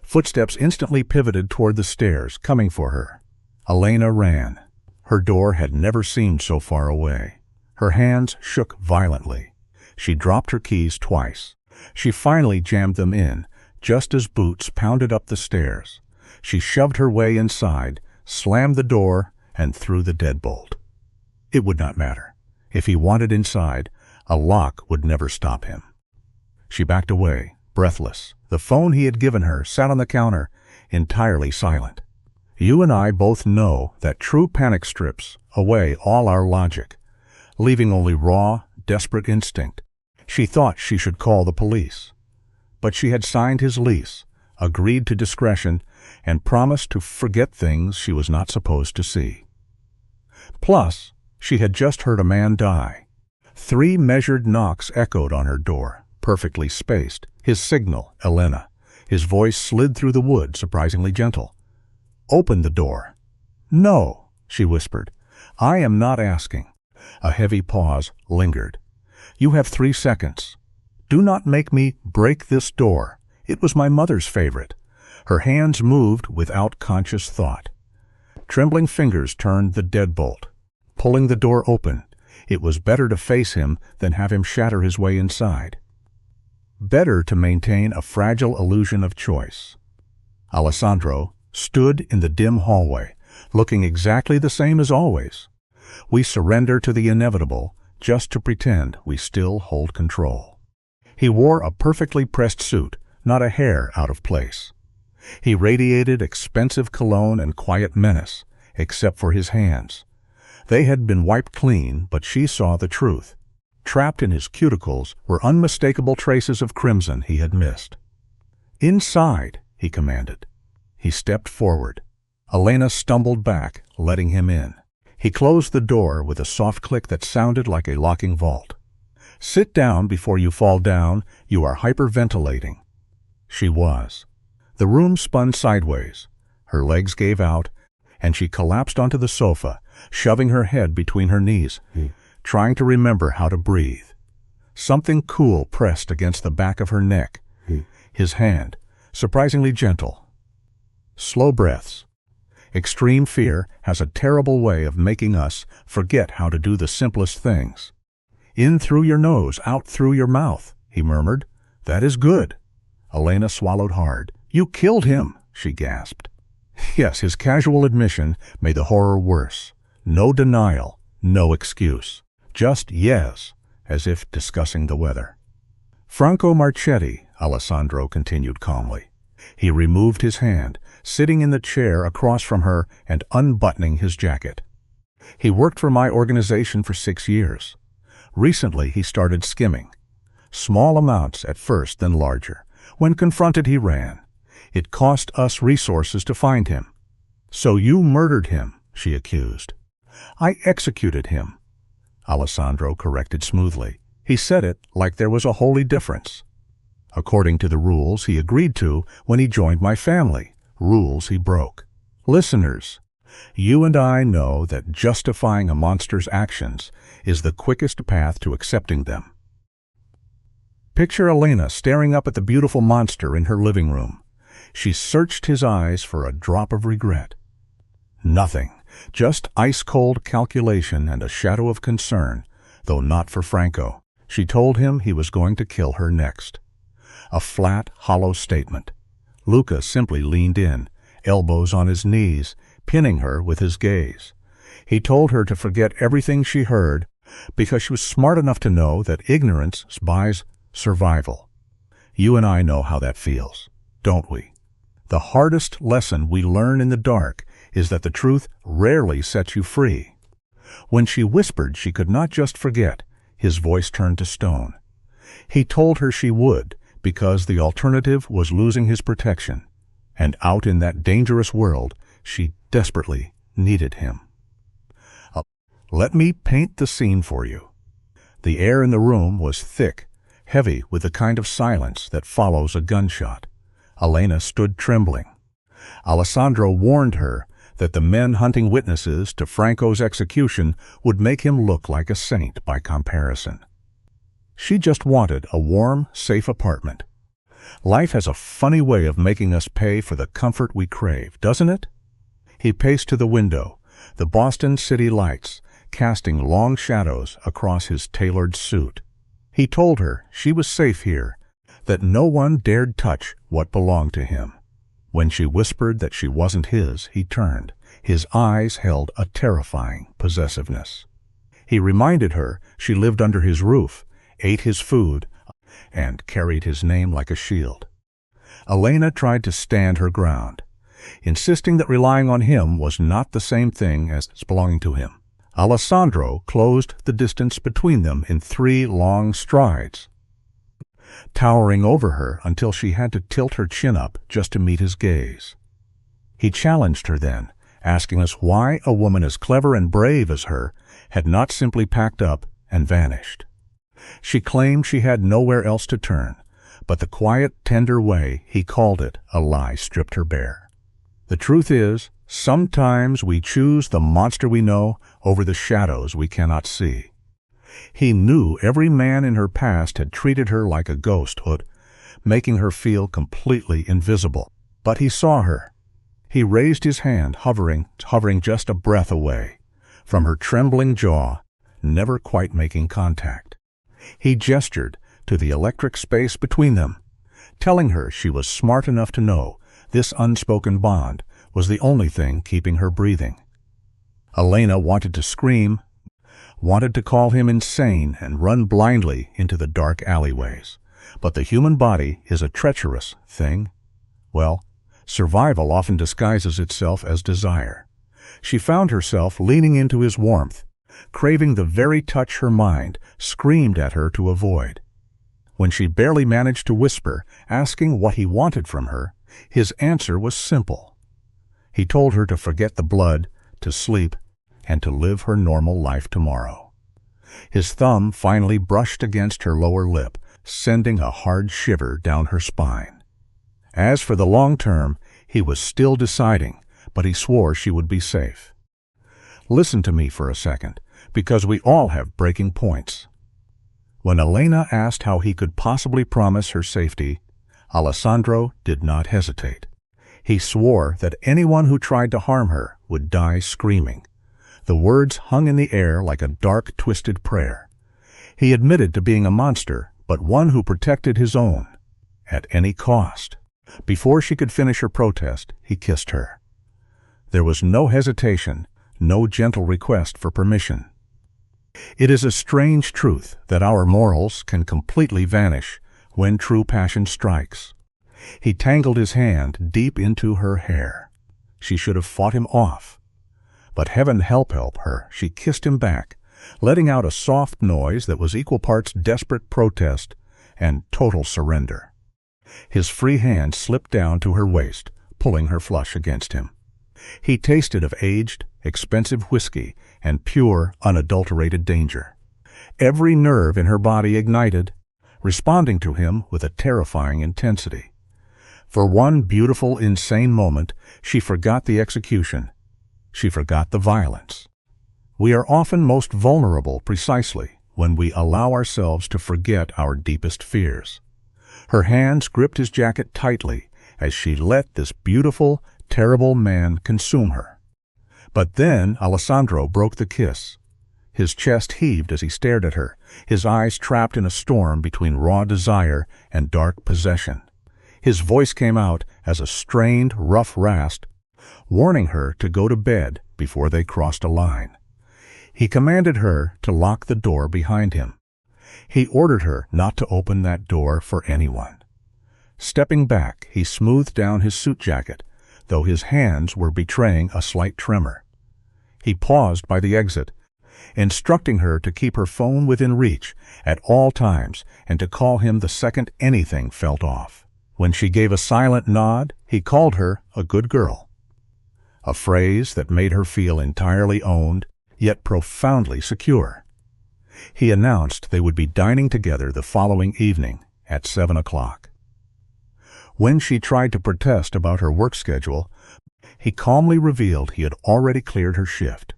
Footsteps instantly pivoted toward the stairs, coming for her. Elena ran. Her door had never seemed so far away. Her hands shook violently. She dropped her keys twice. She finally jammed them in, just as boots pounded up the stairs. She shoved her way inside, slammed the door, and threw the deadbolt. It would not matter. If he wanted inside, a lock would never stop him. She backed away, breathless. The phone he had given her sat on the counter, entirely silent. You and I both know that true panic strips away all our logic, leaving only raw, desperate instinct. She thought she should call the police. But she had signed his lease, agreed to discretion, and promised to forget things she was not supposed to see. Plus, she had just heard a man die. 3 measured knocks echoed on her door, perfectly spaced. His signal, Elena. His voice slid through the wood, surprisingly gentle. Open the door. No, she whispered. I am not asking. A heavy pause lingered. You have 3 seconds. Do not make me break this door. It was my mother's favorite. Her hands moved without conscious thought. Trembling fingers turned the deadbolt, pulling the door open. It was better to face him than have him shatter his way inside. Better to maintain a fragile illusion of choice. Alessandro stood in the dim hallway, looking exactly the same as always. We surrender to the inevitable just to pretend we still hold control. He wore a perfectly pressed suit, not a hair out of place. He radiated expensive cologne and quiet menace, except for his hands. They had been wiped clean, but she saw the truth. Trapped in his cuticles were unmistakable traces of crimson he had missed. Inside, he commanded. He stepped forward. Elena stumbled back, letting him in. He closed the door with a soft click that sounded like a locking vault. Sit down before you fall down. You are hyperventilating." She was. The room spun sideways. Her legs gave out, and she collapsed onto the sofa, shoving her head between her knees, trying to remember how to breathe. Something cool pressed against the back of her neck. His hand, surprisingly gentle. Slow breaths. Extreme fear has a terrible way of making us forget how to do the simplest things. "In through your nose, out through your mouth," he murmured. "That is good." Elena swallowed hard. "You killed him," she gasped. Yes, his casual admission made the horror worse. No denial, no excuse. Just yes, as if discussing the weather. "Franco Marchetti," Alessandro continued calmly. He removed his hand, sitting in the chair across from her and unbuttoning his jacket. "He worked for my organization for 6 years. Recently he started skimming. Small amounts at first, then larger. When confronted, he ran. It cost us resources to find him." "So you murdered him," she accused. "I executed him," Alessandro corrected smoothly. He said it like there was a holy difference. "According to the rules he agreed to when he joined my family, rules he broke." Listeners, you and I know that justifying a monster's actions is the quickest path to accepting them. Picture Elena staring up at the beautiful monster in her living room. She searched his eyes for a drop of regret. Nothing, just ice-cold calculation and a shadow of concern, though not for Franco. She told him he was going to kill her next. A flat, hollow statement. Luca simply leaned in, elbows on his knees, pinning her with his gaze. He told her to forget everything she heard, because she was smart enough to know that ignorance buys survival. You and I know how that feels, don't we? The hardest lesson we learn in the dark is that the truth rarely sets you free. When she whispered she could not just forget, his voice turned to stone. He told her she would, because the alternative was losing his protection, and out in that dangerous world, she desperately needed him. Let me paint the scene for you. The air in the room was thick, heavy with the kind of silence that follows a gunshot. Elena stood trembling. Alessandro warned her that the men hunting witnesses to Franco's execution would make him look like a saint by comparison. She just wanted a warm, safe apartment. Life has a funny way of making us pay for the comfort we crave, doesn't it? He paced to the window, the Boston city lights casting long shadows across his tailored suit. He told her she was safe here, that no one dared touch what belonged to him. When she whispered that she wasn't his, he turned. His eyes held a terrifying possessiveness. He reminded her she lived under his roof, ate his food, and carried his name like a shield. Elena tried to stand her ground, insisting that relying on him was not the same thing as belonging to him. Alessandro closed the distance between them in 3 long strides, towering over her until she had to tilt her chin up just to meet his gaze. He challenged her then, asking us why a woman as clever and brave as her had not simply packed up and vanished. She claimed she had nowhere else to turn, but the quiet, tender way he called it a lie stripped her bare. The truth is, sometimes we choose the monster we know over the shadows we cannot see. He knew every man in her past had treated her like a ghost, making her feel completely invisible. But he saw her. He raised his hand, hovering just a breath away from her trembling jaw, never quite making contact. He gestured to the electric space between them, telling her she was smart enough to know this unspoken bond was the only thing keeping her breathing. Elena wanted to scream, wanted to call him insane and run blindly into the dark alleyways. But the human body is a treacherous thing. Well, survival often disguises itself as desire. She found herself leaning into his warmth, craving the very touch her mind screamed at her to avoid. When she barely managed to whisper, asking what he wanted from her, his answer was simple. He told her to forget the blood, to sleep, and to live her normal life tomorrow. His thumb finally brushed against her lower lip, sending a hard shiver down her spine. As for the long term, he was still deciding, but he swore she would be safe. Listen to me for a second, because we all have breaking points. When Elena asked how he could possibly promise her safety, Alessandro did not hesitate. He swore that anyone who tried to harm her would die screaming. The words hung in the air like a dark, twisted prayer. He admitted to being a monster, but one who protected his own, at any cost. Before she could finish her protest, he kissed her. There was no hesitation, no gentle request for permission. It is a strange truth that our morals can completely vanish when true passion strikes. He tangled his hand deep into her hair. She should have fought him off. But heaven help her, she kissed him back, letting out a soft noise that was equal parts desperate protest and total surrender. His free hand slipped down to her waist, pulling her flush against him. He tasted of aged, expensive whiskey and pure, unadulterated danger. Every nerve in her body ignited, responding to him with a terrifying intensity. For one beautiful, insane moment, she forgot the execution. She forgot the violence. We are often most vulnerable precisely when we allow ourselves to forget our deepest fears. Her hands gripped his jacket tightly as she let this beautiful, terrible man consume her. But then Alessandro broke the kiss. His chest heaved as he stared at her, his eyes trapped in a storm between raw desire and dark possession. His voice came out as a strained, rough rasp, warning her to go to bed before they crossed a line. He commanded her to lock the door behind him. He ordered her not to open that door for anyone. Stepping back, he smoothed down his suit jacket, though his hands were betraying a slight tremor. He paused by the exit, instructing her to keep her phone within reach at all times and to call him the second anything felt off. When she gave a silent nod, he called her a good girl, a phrase that made her feel entirely owned, yet profoundly secure. He announced they would be dining together the following evening at 7 o'clock. When she tried to protest about her work schedule, he calmly revealed he had already cleared her shift.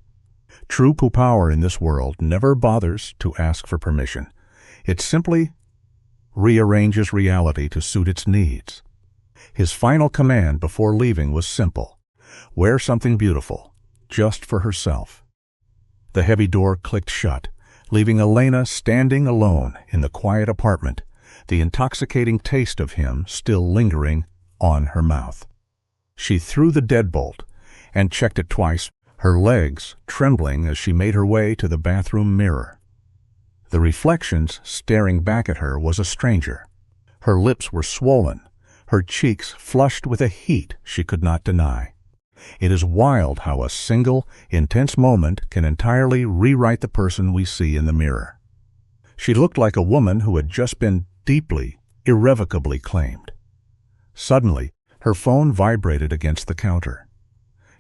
True power in this world never bothers to ask for permission. It simply rearranges reality to suit its needs. His final command before leaving was simple: wear something beautiful, just for herself. The heavy door clicked shut, leaving Elena standing alone in the quiet apartment, the intoxicating taste of him still lingering on her mouth. She threw the deadbolt and checked it twice, her legs trembling as she made her way to the bathroom mirror. The reflections staring back at her was a stranger. Her lips were swollen, her cheeks flushed with a heat she could not deny. It is wild how a single, intense moment can entirely rewrite the person we see in the mirror. She looked like a woman who had just been deeply, irrevocably claimed. Suddenly, her phone vibrated against the counter.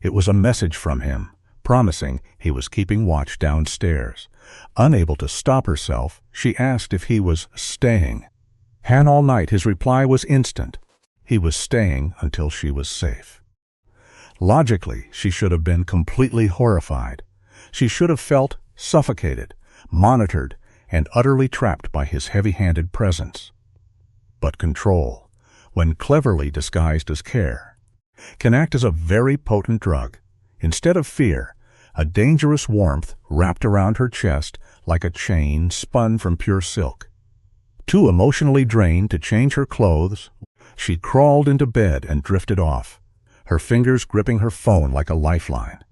It was a message from him, promising he was keeping watch downstairs. Unable to stop herself, she asked if he was staying. All night his reply was instant. He was staying until she was safe. Logically, she should have been completely horrified. She should have felt suffocated, monitored, and utterly trapped by his heavy-handed presence. But control, when cleverly disguised as care, can act as a very potent drug. Instead of fear, a dangerous warmth wrapped around her chest like a chain spun from pure silk. Too emotionally drained to change her clothes, she crawled into bed and drifted off, her fingers gripping her phone like a lifeline.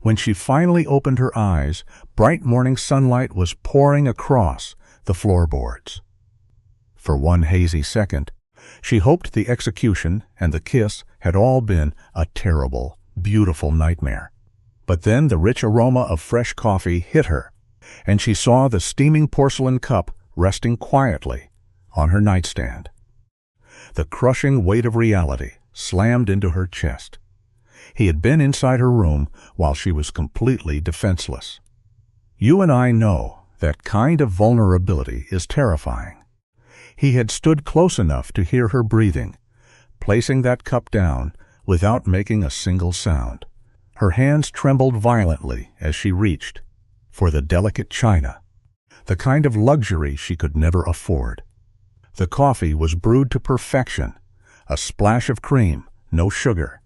When she finally opened her eyes, bright morning sunlight was pouring across the floorboards. For one hazy second, she hoped the execution and the kiss had all been a terrible, beautiful nightmare. But then the rich aroma of fresh coffee hit her, and she saw the steaming porcelain cup resting quietly on her nightstand. The crushing weight of reality slammed into her chest. He had been inside her room while she was completely defenseless. You and I know That kind of vulnerability is terrifying. He had stood close enough to hear her breathing, placing that cup down without making a single sound. Her hands trembled violently as she reached for the delicate china, the kind of luxury she could never afford. The coffee was brewed to perfection, a splash of cream, no sugar.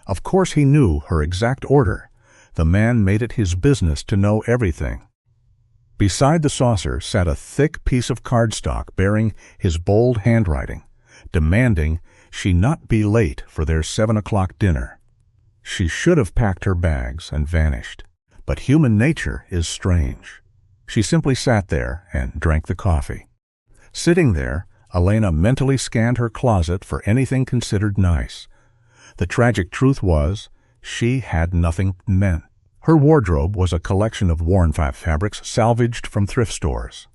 Of course he knew her exact order. The man made it his business to know everything. Beside the saucer sat a thick piece of cardstock bearing his bold handwriting, demanding she not be late for their 7 o'clock dinner. She should have packed her bags and vanished. But human nature is strange. She simply sat there and drank the coffee. Sitting there, Elena mentally scanned her closet for anything considered nice. The tragic truth was, she had nothing men. Her wardrobe was a collection of worn fabrics salvaged from thrift stores.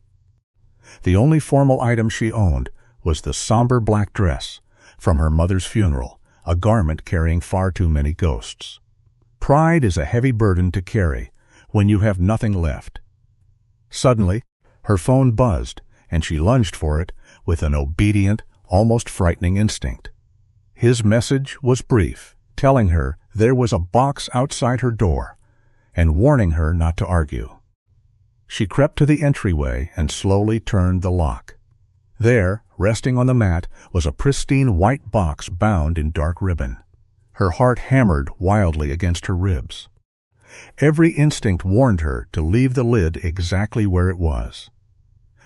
The only formal item she owned was the somber black dress from her mother's funeral, a garment carrying far too many ghosts. Pride is a heavy burden to carry when you have nothing left. Suddenly, her phone buzzed, and she lunged for it with an obedient, almost frightening instinct. His message was brief, telling her there was a box outside her door and warning her not to argue. She crept to the entryway and slowly turned the lock. There, resting on the mat, was a pristine white box bound in dark ribbon. Her heart hammered wildly against her ribs. Every instinct warned her to leave the lid exactly where it was.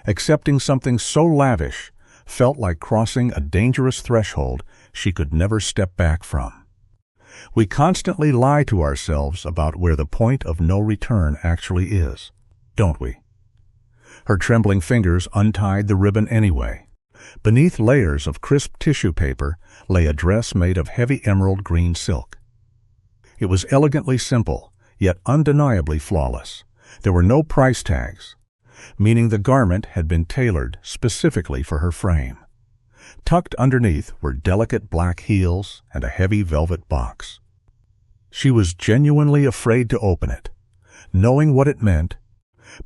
Accepting something so lavish felt like crossing a dangerous threshold she could never step back from. We constantly lie to ourselves about where the point of no return actually is, don't we? Her trembling fingers untied the ribbon anyway. Beneath layers of crisp tissue paper lay a dress made of heavy emerald green silk. It was elegantly simple, yet undeniably flawless. There were no price tags, meaning the garment had been tailored specifically for her frame. Tucked underneath were delicate black heels and a heavy velvet box. She was genuinely afraid to open it, knowing what it meant,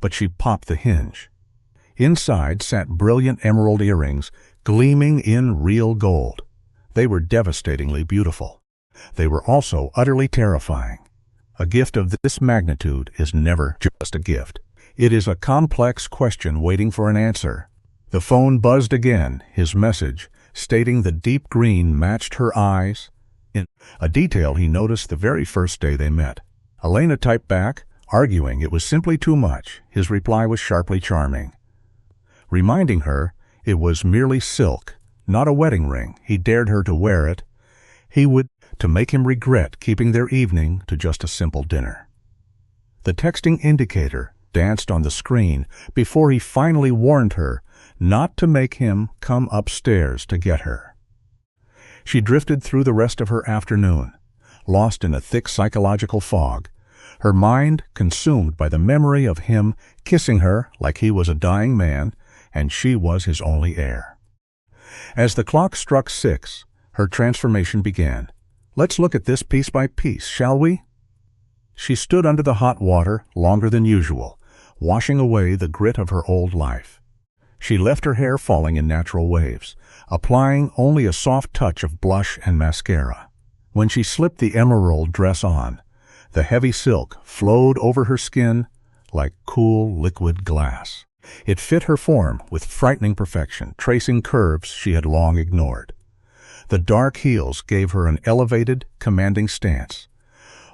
but she popped the hinge. Inside sat brilliant emerald earrings gleaming in real gold. They were devastatingly beautiful. They were also utterly terrifying. A gift of this magnitude is never just a gift. It is a complex question waiting for an answer. The phone buzzed again, his message, stating the deep green matched her eyes, a detail he noticed the very first day they met. Elena typed back, arguing it was simply too much. His reply was sharply charming, reminding her it was merely silk, not a wedding ring. He dared her to wear it. He would, to make him regret keeping their evening to just a simple dinner. The texting indicator danced on the screen before he finally warned her not to make him come upstairs to get her. She drifted through the rest of her afternoon, lost in a thick psychological fog, her mind consumed by the memory of him kissing her like he was a dying man and she was his only heir. As the clock struck 6, her transformation began. Let's look at this piece by piece, shall we? She stood under the hot water longer than usual, washing away the grit of her old life. She left her hair falling in natural waves, applying only a soft touch of blush and mascara. When she slipped the emerald dress on, the heavy silk flowed over her skin like cool liquid glass. It fit her form with frightening perfection, tracing curves she had long ignored. The dark heels gave her an elevated, commanding stance,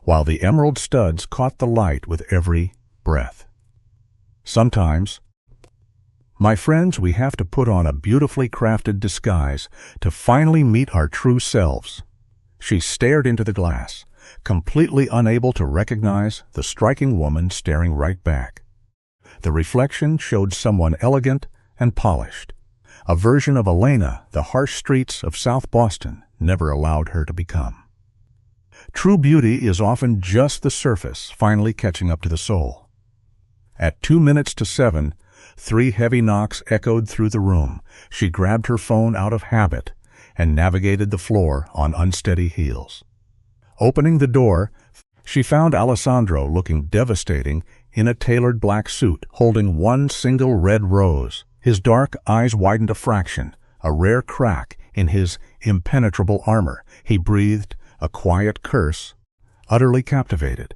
while the emerald studs caught the light with every breath. Sometimes, my friends, we have to put on a beautifully crafted disguise to finally meet our true selves. She stared into the glass, completely unable to recognize the striking woman staring right back. The reflection showed someone elegant and polished, a version of Elena the harsh streets of South Boston never allowed her to become. True beauty is often just the surface finally catching up to the soul. At 2 minutes to 7, 3 heavy knocks echoed through the room. She grabbed her phone out of habit and navigated the floor on unsteady heels. Opening the door, she found Alessandro looking devastating in a tailored black suit, holding one single red rose. His dark eyes widened a fraction, a rare crack in his impenetrable armor. He breathed a quiet curse, utterly captivated.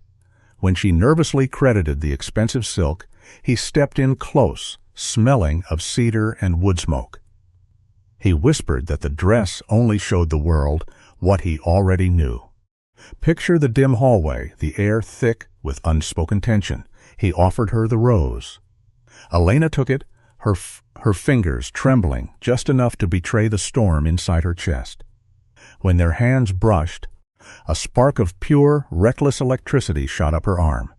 When she nervously credited the expensive silk, he stepped in close, smelling of cedar and wood smoke. He whispered that the dress only showed the world what he already knew. Picture the dim hallway, the air thick with unspoken tension. He offered her the rose. Elena took it, her fingers trembling just enough to betray the storm inside her chest. When their hands brushed, a spark of pure, reckless electricity shot up her arm.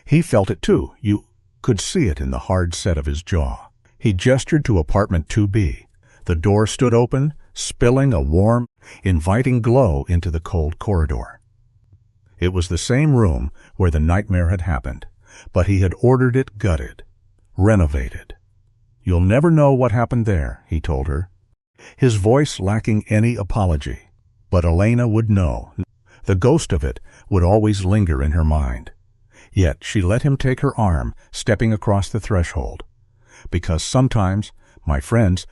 He felt it too. You could see it in the hard set of his jaw. He gestured to apartment 2B. The door stood open, spilling a warm, inviting glow into the cold corridor. It was the same room where the nightmare had happened, but he had ordered it gutted, renovated. "You'll never know what happened there," he told her, his voice lacking any apology. But Elena would know. The ghost of it would always linger in her mind. Yet she let him take her arm, stepping across the threshold. Because sometimes, my friends,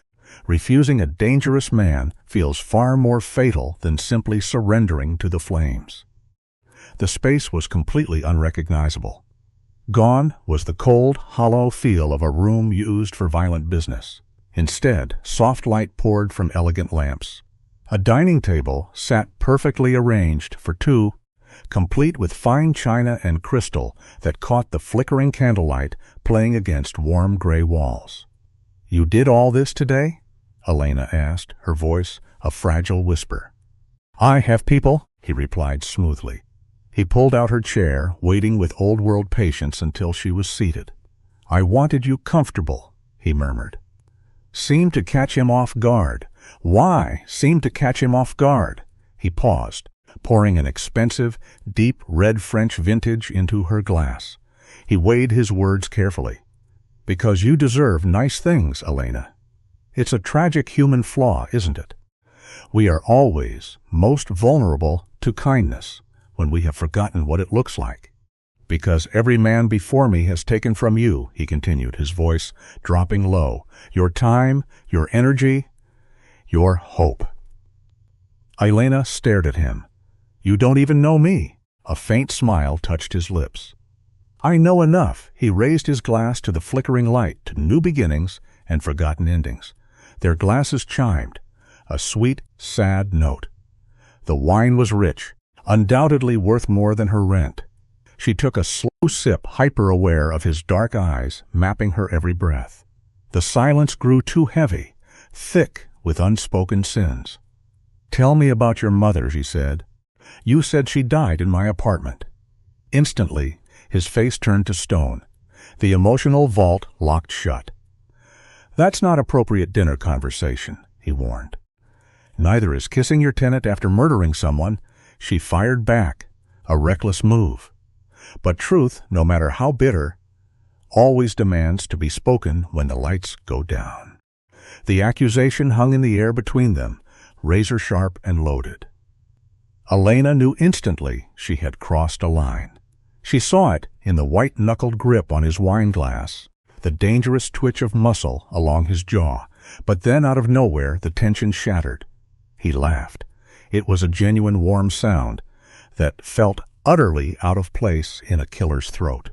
refusing a dangerous man feels far more fatal than simply surrendering to the flames. The space was completely unrecognizable. Gone was the cold, hollow feel of a room used for violent business. Instead, soft light poured from elegant lamps. A dining table sat perfectly arranged for two, complete with fine china and crystal that caught the flickering candlelight playing against warm gray walls. "You did all this today?" Elena asked, her voice a fragile whisper. "I have people," he replied smoothly. He pulled out her chair, waiting with old-world patience until she was seated. "I wanted you comfortable," he murmured. Seemed to catch him off guard. Why seemed to catch him off guard? He paused, pouring an expensive, deep red French vintage into her glass. He weighed his words carefully. "Because you deserve nice things, Elena. It's a tragic human flaw, isn't it? We are always most vulnerable to kindness when we have forgotten what it looks like. Because every man before me has taken from you," he continued, his voice dropping low, "your time, your energy, your hope." Elena stared at him. "You don't even know me." A faint smile touched his lips. "I know enough." He raised his glass to the flickering light, to new beginnings and forgotten endings. Their glasses chimed, a sweet, sad note. The wine was rich, undoubtedly worth more than her rent. She took a slow sip, hyper-aware of his dark eyes, mapping her every breath. The silence grew too heavy, thick with unspoken sins. "Tell me about your mother," she said. "You said she died in my apartment." Instantly, his face turned to stone. The emotional vault locked shut. "That's not appropriate dinner conversation," he warned. "Neither is kissing your tenant after murdering someone," she fired back, a reckless move. But truth, no matter how bitter, always demands to be spoken when the lights go down. The accusation hung in the air between them, razor-sharp and loaded. Elena knew instantly she had crossed a line. She saw it in the white-knuckled grip on his wine glass, the dangerous twitch of muscle along his jaw, but then out of nowhere the tension shattered. He laughed. It was a genuine warm sound that felt utterly out of place in a killer's throat.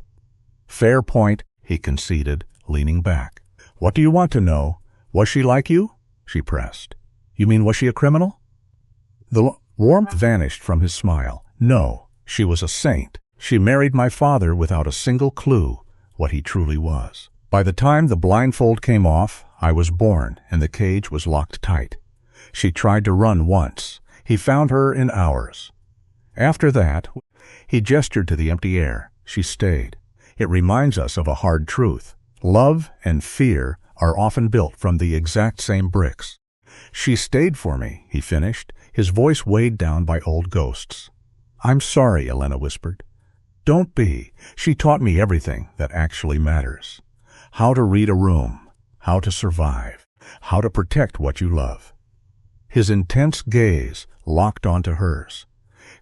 "Fair point," he conceded, leaning back. "What do you want to know? Was she like you?" she pressed. "You mean, was she a criminal?" The warmth vanished from his smile. "No, she was a saint. She married my father without a single clue what he truly was. By the time the blindfold came off, I was born and the cage was locked tight. She tried to run once. He found her in hours. After that," he gestured to the empty air, "she stayed. It reminds us of a hard truth. Love and fear are often built from the exact same bricks. She stayed for me," he finished, his voice weighed down by old ghosts. "I'm sorry," Elena whispered. "Don't be. She taught me everything that actually matters. How to read a room, how to survive, how to protect what you love." His intense gaze locked onto hers.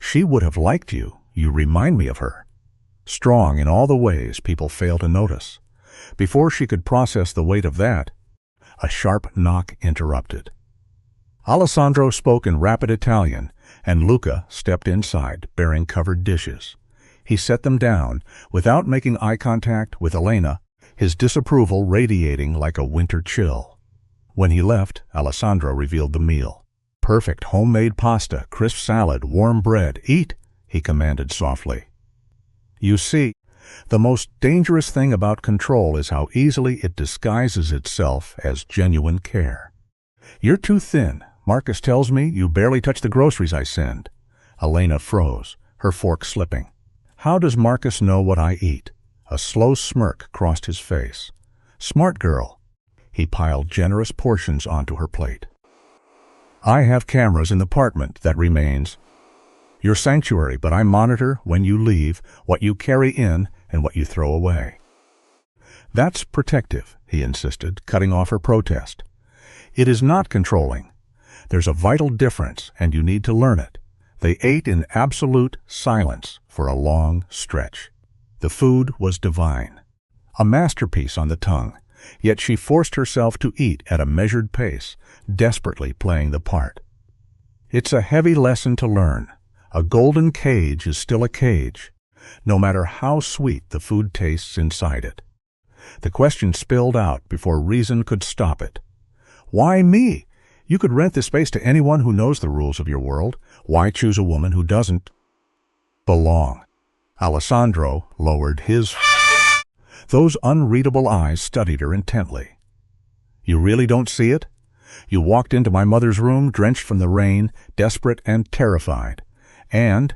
"She would have liked you. You remind me of her." strong in all the ways people fail to notice. Before she could process the weight of that, a sharp knock interrupted. Alessandro spoke in rapid Italian, and Luca stepped inside, bearing covered dishes. He set them down, without making eye contact with Elena, his disapproval radiating like a winter chill. When he left, Alessandro revealed the meal. "Perfect homemade pasta, crisp salad, warm bread. Eat," he commanded softly. You see, the most dangerous thing about control is how easily it disguises itself as genuine care. "You're too thin. Marcus tells me you barely touch the groceries I send." Elena froze, her fork slipping. "How does Marcus know what I eat?" A slow smirk crossed his face. "Smart girl." He piled generous portions onto her plate. "I have cameras in the apartment, that remains. Your sanctuary, but I monitor when you leave, what you carry in, and what you throw away." "That's protective," he insisted, cutting off her protest. "It is not controlling. There's a vital difference, and you need to learn it." They ate in absolute silence for a long stretch. The food was divine, a masterpiece on the tongue, yet she forced herself to eat at a measured pace, desperately playing the part. It's a heavy lesson to learn. A golden cage is still a cage, no matter how sweet the food tastes inside it. The question spilled out before reason could stop it. "Why me? You could rent this space to anyone who knows the rules of your world. Why choose a woman who doesn't belong?" Alessandro lowered his. Those unreadable eyes studied her intently. "You really don't see it? You walked into my mother's room, drenched from the rain, desperate and terrified. And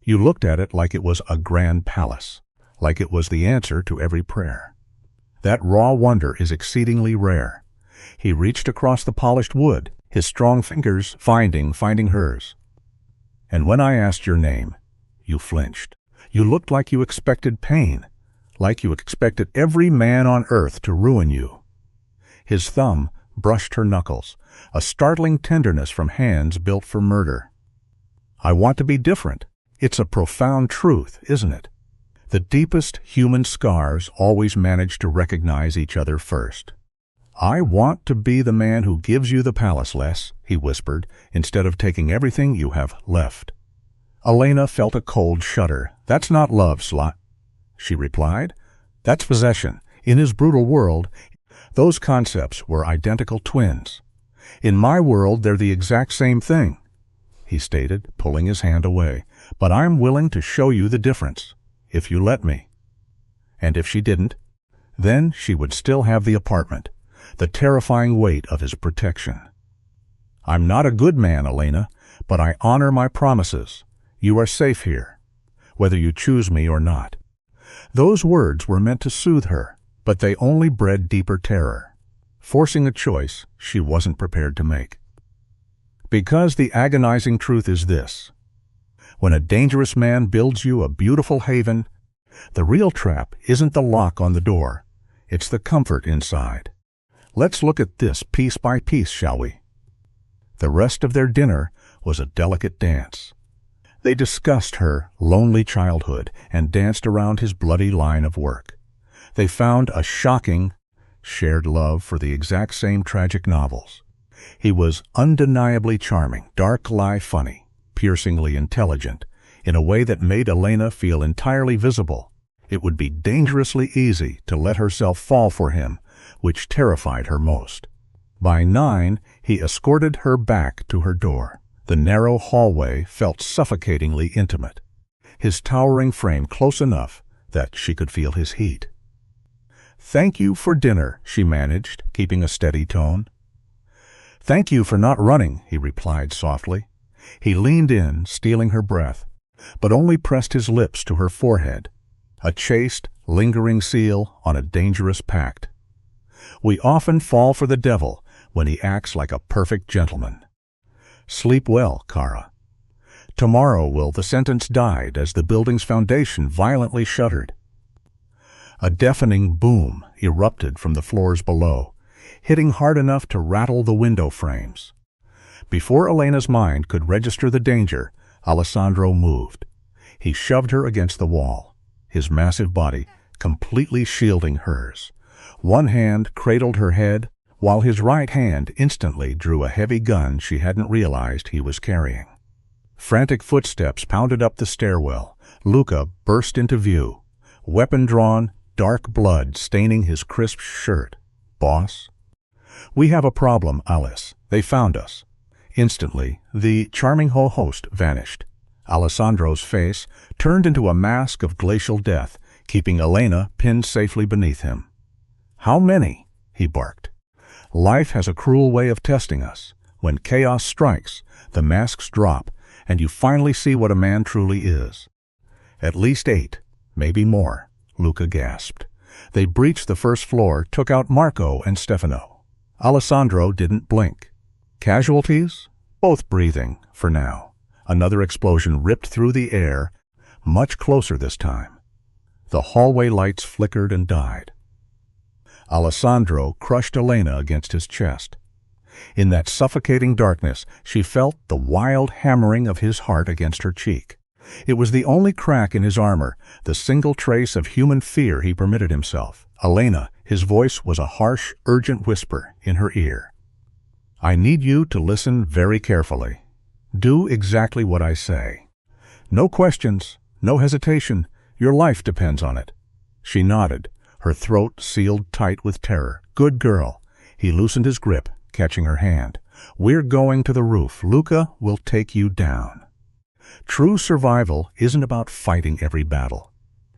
you looked at it like it was a grand palace, like it was the answer to every prayer. That raw wonder is exceedingly rare." He reached across the polished wood, his strong fingers finding hers. "And when I asked your name, you flinched. You looked like you expected pain, like you expected every man on earth to ruin you." His thumb brushed her knuckles, a startling tenderness from hands built for murder. "I want to be different. It's a profound truth, isn't it? The deepest human scars always manage to recognize each other first." "I want to be the man who gives you the palace, Les," he whispered, "instead of taking everything you have left." Elena felt a cold shudder. "That's not love, slut," she replied. "That's possession. In his brutal world, those concepts were identical twins. In my world, they're the exact same thing," he stated, pulling his hand away. "But I'm willing to show you the difference, if you let me." And if she didn't, then she would still have the apartment, the terrifying weight of his protection. "I'm not a good man, Elena, but I honor my promises. You are safe here, whether you choose me or not." Those words were meant to soothe her, but they only bred deeper terror, forcing a choice she wasn't prepared to make. Because the agonizing truth is this: when a dangerous man builds you a beautiful haven, the real trap isn't the lock on the door, it's the comfort inside. Let's look at this piece by piece, shall we? The rest of their dinner was a delicate dance. They discussed her lonely childhood and danced around his bloody line of work. They found a shocking, shared love for the exact same tragic novels. He was undeniably charming, dark-lie funny, piercingly intelligent, in a way that made Elena feel entirely visible. It would be dangerously easy to let herself fall for him, which terrified her most. By 9, he escorted her back to her door. The narrow hallway felt suffocatingly intimate, his towering frame close enough that she could feel his heat. "Thank you for dinner," she managed, keeping a steady tone. "Thank you for not running," he replied softly. He leaned in, stealing her breath, but only pressed his lips to her forehead, a chaste, lingering seal on a dangerous pact. We often fall for the devil when he acts like a perfect gentleman. Sleep well, Kara. Tomorrow will the sentence died as the building's foundation violently shuddered. A deafening boom erupted from the floors below, hitting hard enough to rattle the window frames. Before Elena's mind could register the danger, Alessandro moved. He shoved her against the wall. his massive body completely shielding hers. One hand cradled her head, while his right hand instantly drew a heavy gun she hadn't realized he was carrying. Frantic footsteps pounded up the stairwell. Luca burst into view, weapon drawn, dark blood staining his crisp shirt. "Boss?" "We have a problem, Alice. They found us." Instantly, the charming host vanished. Alessandro's face turned into a mask of glacial death, keeping Elena pinned safely beneath him. "How many?" he barked. "Life has a cruel way of testing us. When chaos strikes, the masks drop, and you finally see what a man truly is." "At least 8, maybe more," Luca gasped. They breached the first floor, took out Marco and Stefano. Alessandro didn't blink. Casualties? Both breathing, for now. Another explosion ripped through the air, much closer this time. The hallway lights flickered and died. Alessandro crushed Elena against his chest. In that suffocating darkness, she felt the wild hammering of his heart against her cheek. It was the only crack in his armor, the single trace of human fear he permitted himself. "Elena," his voice was a harsh, urgent whisper in her ear. "I need you to listen very carefully. Do exactly what I say. No questions, no hesitation. Your life depends on it." She nodded, her throat sealed tight with terror. "Good girl." He loosened his grip, catching her hand. "We're going to the roof. Luca will take you down." True survival isn't about fighting every battle.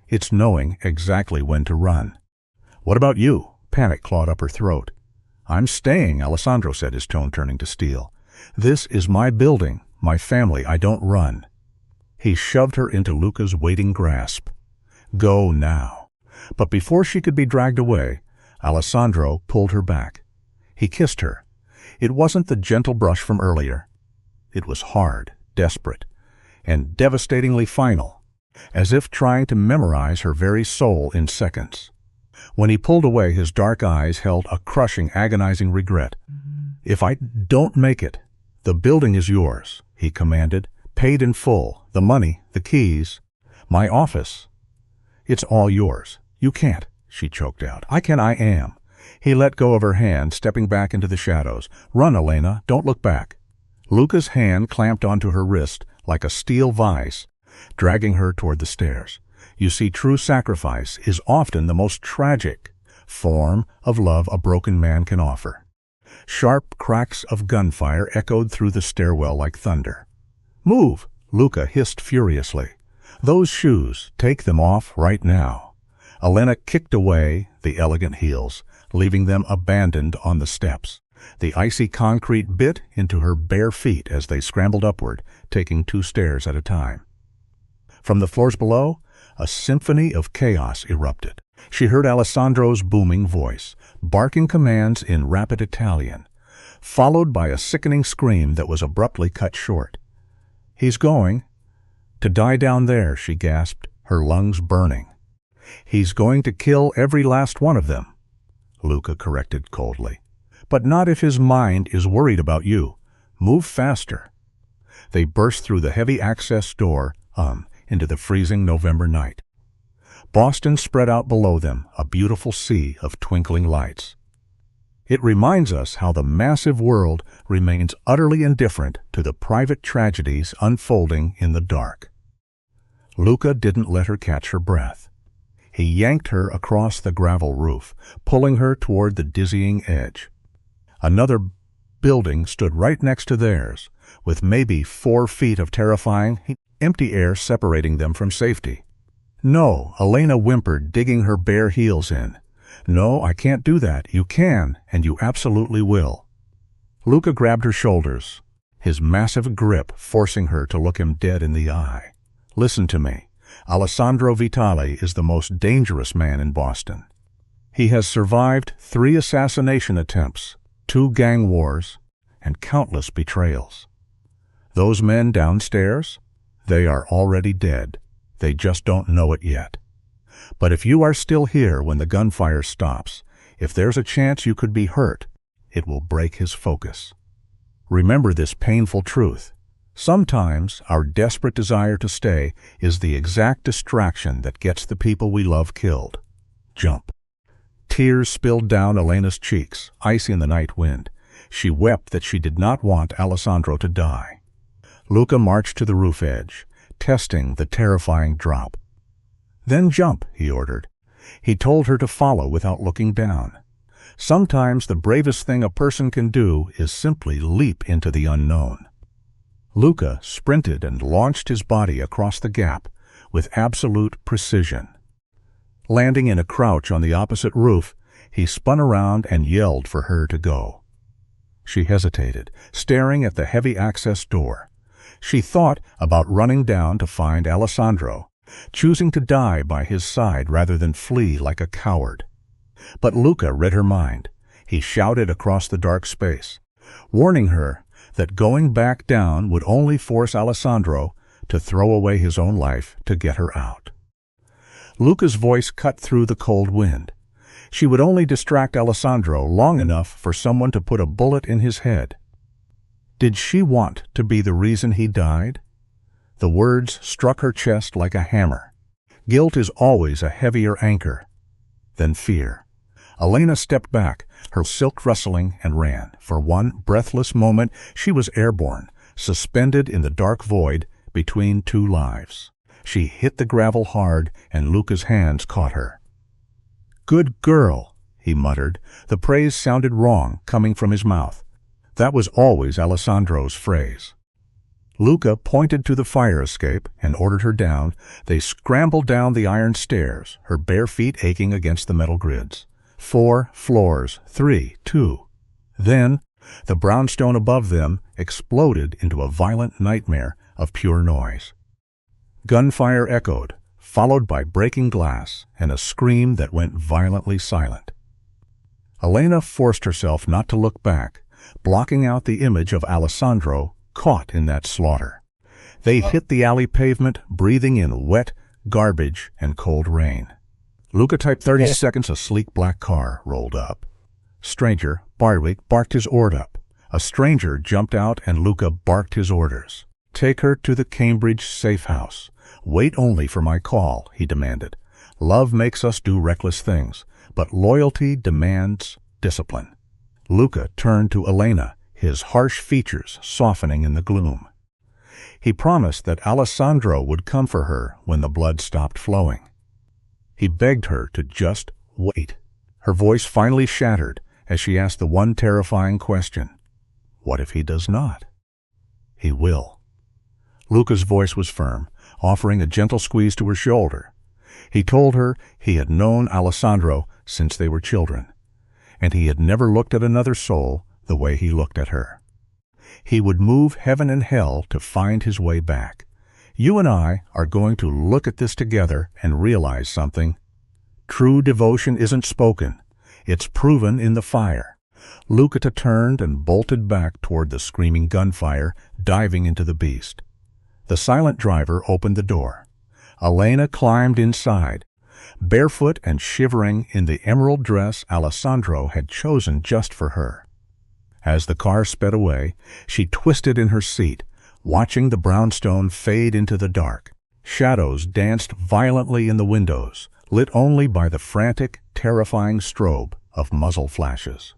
It's knowing exactly when to run. "What about you?" Panic clawed up her throat. "I'm staying," Alessandro said, his tone turning to steel. "This is my building, my family. I don't run." He shoved her into Luca's waiting grasp. "Go now." But before she could be dragged away, Alessandro pulled her back. He kissed her. It wasn't the gentle brush from earlier. It was hard, desperate, and devastatingly final, as if trying to memorize her very soul in seconds. When he pulled away, his dark eyes held a crushing, agonizing regret. "If I don't make it, the building is yours," he commanded, "paid in full, the money, the keys, my office. It's all yours. You can't," she choked out. I am." He let go of her hand, stepping back into the shadows. "Run, Elena. Don't look back." Luca's hand clamped onto her wrist like a steel vise, dragging her toward the stairs. You see, true sacrifice is often the most tragic form of love a broken man can offer. Sharp cracks of gunfire echoed through the stairwell like thunder. "Move!" Luca hissed furiously. "Those shoes, take them off right now." Elena kicked away the elegant heels, leaving them abandoned on the steps. The icy concrete bit into her bare feet as they scrambled upward, taking 2 stairs at a time. From the floors below, a symphony of chaos erupted. She heard Alessandro's booming voice, barking commands in rapid Italian, followed by a sickening scream that was abruptly cut short. "He's going to die down there," she gasped, her lungs burning. "He's going to kill every last one of them," Luca corrected coldly. "But not if his mind is worried about you. Move faster." They burst through the heavy access door, into the freezing November night. Boston spread out below them, a beautiful sea of twinkling lights. It reminds us how the massive world remains utterly indifferent to the private tragedies unfolding in the dark. Luca didn't let her catch her breath. He yanked her across the gravel roof, pulling her toward the dizzying edge. Another building stood right next to theirs, with maybe 4 feet of terrifying, empty air separating them from safety. "No," Elena whimpered, digging her bare heels in. "No, I can't do that. You can, and you absolutely will." Luca grabbed her shoulders, his massive grip forcing her to look him dead in the eye. "Listen to me. Alessandro Vitale is the most dangerous man in Boston. He has survived 3 assassination attempts, 2 gang wars, and countless betrayals. Those men downstairs, they are already dead. They just don't know it yet. But if you are still here when the gunfire stops, if there's a chance you could be hurt, it will break his focus. Remember this painful truth. Sometimes our desperate desire to stay is the exact distraction that gets the people we love killed. Jump. Tears spilled down Elena's cheeks, icy in the night wind. She wept that she did not want Alessandro to die. Luca marched to the roof edge, testing the terrifying drop. "Then jump," he ordered. He told her to follow without looking down. Sometimes the bravest thing a person can do is simply leap into the unknown. Luca sprinted and launched his body across the gap with absolute precision. Landing in a crouch on the opposite roof, he spun around and yelled for her to go. She hesitated, staring at the heavy access door. She thought about running down to find Alessandro, choosing to die by his side rather than flee like a coward. But Luca read her mind. He shouted across the dark space, warning her that going back down would only force Alessandro to throw away his own life to get her out. Luca's voice cut through the cold wind. She would only distract Alessandro long enough for someone to put a bullet in his head. Did she want to be the reason he died? The words struck her chest like a hammer. Guilt is always a heavier anchor than fear. Elena stepped back, her silk rustling, and ran. For one breathless moment, she was airborne, suspended in the dark void between two lives. She hit the gravel hard, and Luca's hands caught her. "Good girl," he muttered. The praise sounded wrong, coming from his mouth. That was always Alessandro's phrase. Luca pointed to the fire escape and ordered her down. They scrambled down the iron stairs, her bare feet aching against the metal grids. 4 floors, 3, 2. Then, the brownstone above them exploded into a violent nightmare of pure noise. Gunfire echoed, followed by breaking glass and a scream that went violently silent. Elena forced herself not to look back, blocking out the image of Alessandro caught in that slaughter. They hit the alley pavement, breathing in wet garbage and cold rain. Luca typed 30 seconds. A sleek black car rolled up. Stranger, Barwick, barked his order up. A stranger jumped out and Luca barked his orders. "Take her to the Cambridge safe house. Wait only for my call," he demanded. "Love makes us do reckless things, but loyalty demands discipline." Luca turned to Elena, his harsh features softening in the gloom. He promised that Alessandro would come for her when the blood stopped flowing. He begged her to just wait. Her voice finally shattered as she asked the one terrifying question. What if he does not? He will. Luca's voice was firm, offering a gentle squeeze to her shoulder. He told her he had known Alessandro since they were children, and he had never looked at another soul the way he looked at her. He would move heaven and hell to find his way back. You and I are going to look at this together and realize something. True devotion isn't spoken. It's proven in the fire. Luca turned and bolted back toward the screaming gunfire, diving into the beast. The silent driver opened the door. Elena climbed inside, barefoot and shivering in the emerald dress Alessandro had chosen just for her. As the car sped away, she twisted in her seat, watching the brownstone fade into the dark. Shadows danced violently in the windows, lit only by the frantic, terrifying strobe of muzzle flashes.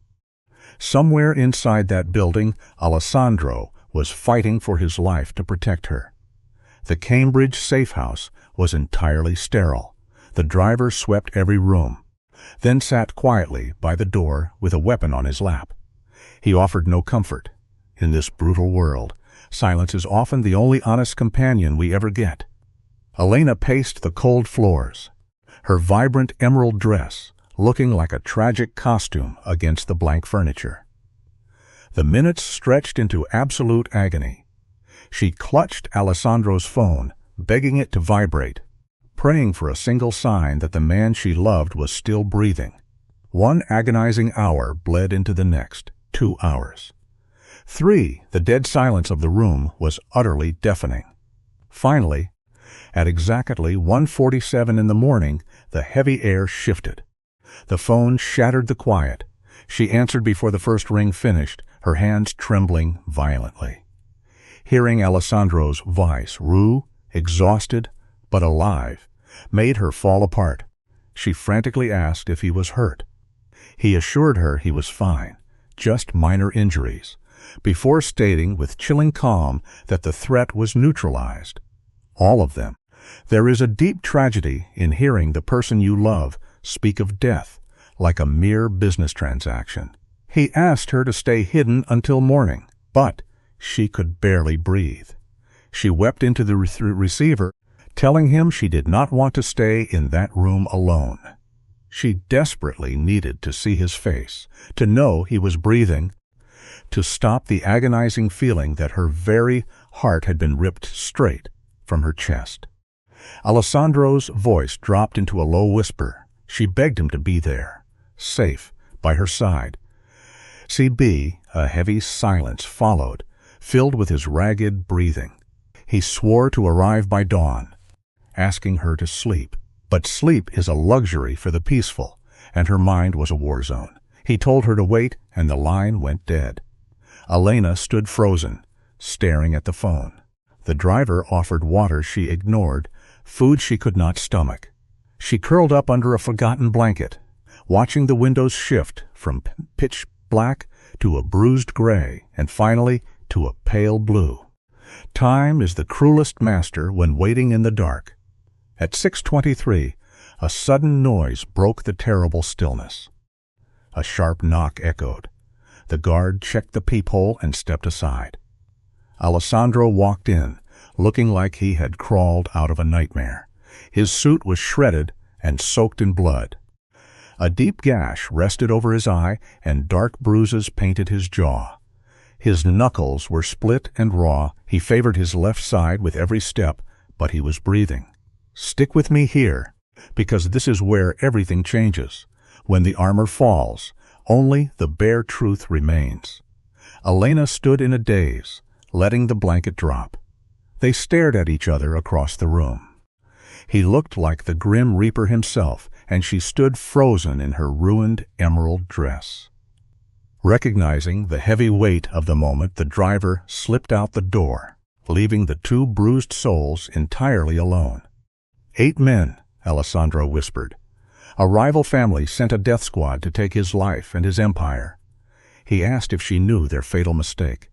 Somewhere inside that building, Alessandro was fighting for his life to protect her. The Cambridge safe house was entirely sterile. The driver swept every room, then sat quietly by the door with a weapon on his lap. He offered no comfort. In this brutal world, silence is often the only honest companion we ever get. Elena paced the cold floors, her vibrant emerald dress looking like a tragic costume against the blank furniture. The minutes stretched into absolute agony. She clutched Alessandro's phone, begging it to vibrate, praying for a single sign that the man she loved was still breathing. 1 agonizing hour bled into the next. 2 hours. 3, the dead silence of the room was utterly deafening. Finally, at exactly 1:47 in the morning, the heavy air shifted. The phone shattered the quiet. She answered before the first ring finished, her hands trembling violently. Hearing Alessandro's voice, Rue, exhausted but alive, made her fall apart. She frantically asked if he was hurt. He assured her he was fine, just minor injuries, before stating with chilling calm that the threat was neutralized. All of them. There is a deep tragedy in hearing the person you love speak of death like a mere business transaction. He asked her to stay hidden until morning, but she could barely breathe. She wept into the receiver, telling him she did not want to stay in that room alone. She desperately needed to see his face, to know he was breathing, to stop the agonizing feeling that her very heart had been ripped straight from her chest. Alessandro's voice dropped into a low whisper. She begged him to be there, safe, by her side. CB, a heavy silence followed, filled with his ragged breathing. He swore to arrive by dawn, asking her to sleep. But sleep is a luxury for the peaceful, and her mind was a war zone. He told her to wait, and the line went dead. Elena stood frozen, staring at the phone. The driver offered water she ignored, food she could not stomach. She curled up under a forgotten blanket, watching the windows shift from pitch black to a bruised gray, and finally to a pale blue. Time is the cruelest master when waiting in the dark. At 6:23, a sudden noise broke the terrible stillness. A sharp knock echoed. The guard checked the peephole and stepped aside. Alessandro walked in, looking like he had crawled out of a nightmare. His suit was shredded and soaked in blood. A deep gash rested over his eye, and dark bruises painted his jaw. His knuckles were split and raw. He favored his left side with every step, but he was breathing. "Stick with me here, because this is where everything changes. When the armor falls, only the bare truth remains." Elena stood in a daze, letting the blanket drop. They stared at each other across the room. He looked like the Grim Reaper himself, and she stood frozen in her ruined emerald dress. Recognizing the heavy weight of the moment, the driver slipped out the door, leaving the two bruised souls entirely alone. 8 men, Alessandro whispered. A rival family sent a death squad to take his life and his empire. He asked if she knew their fatal mistake.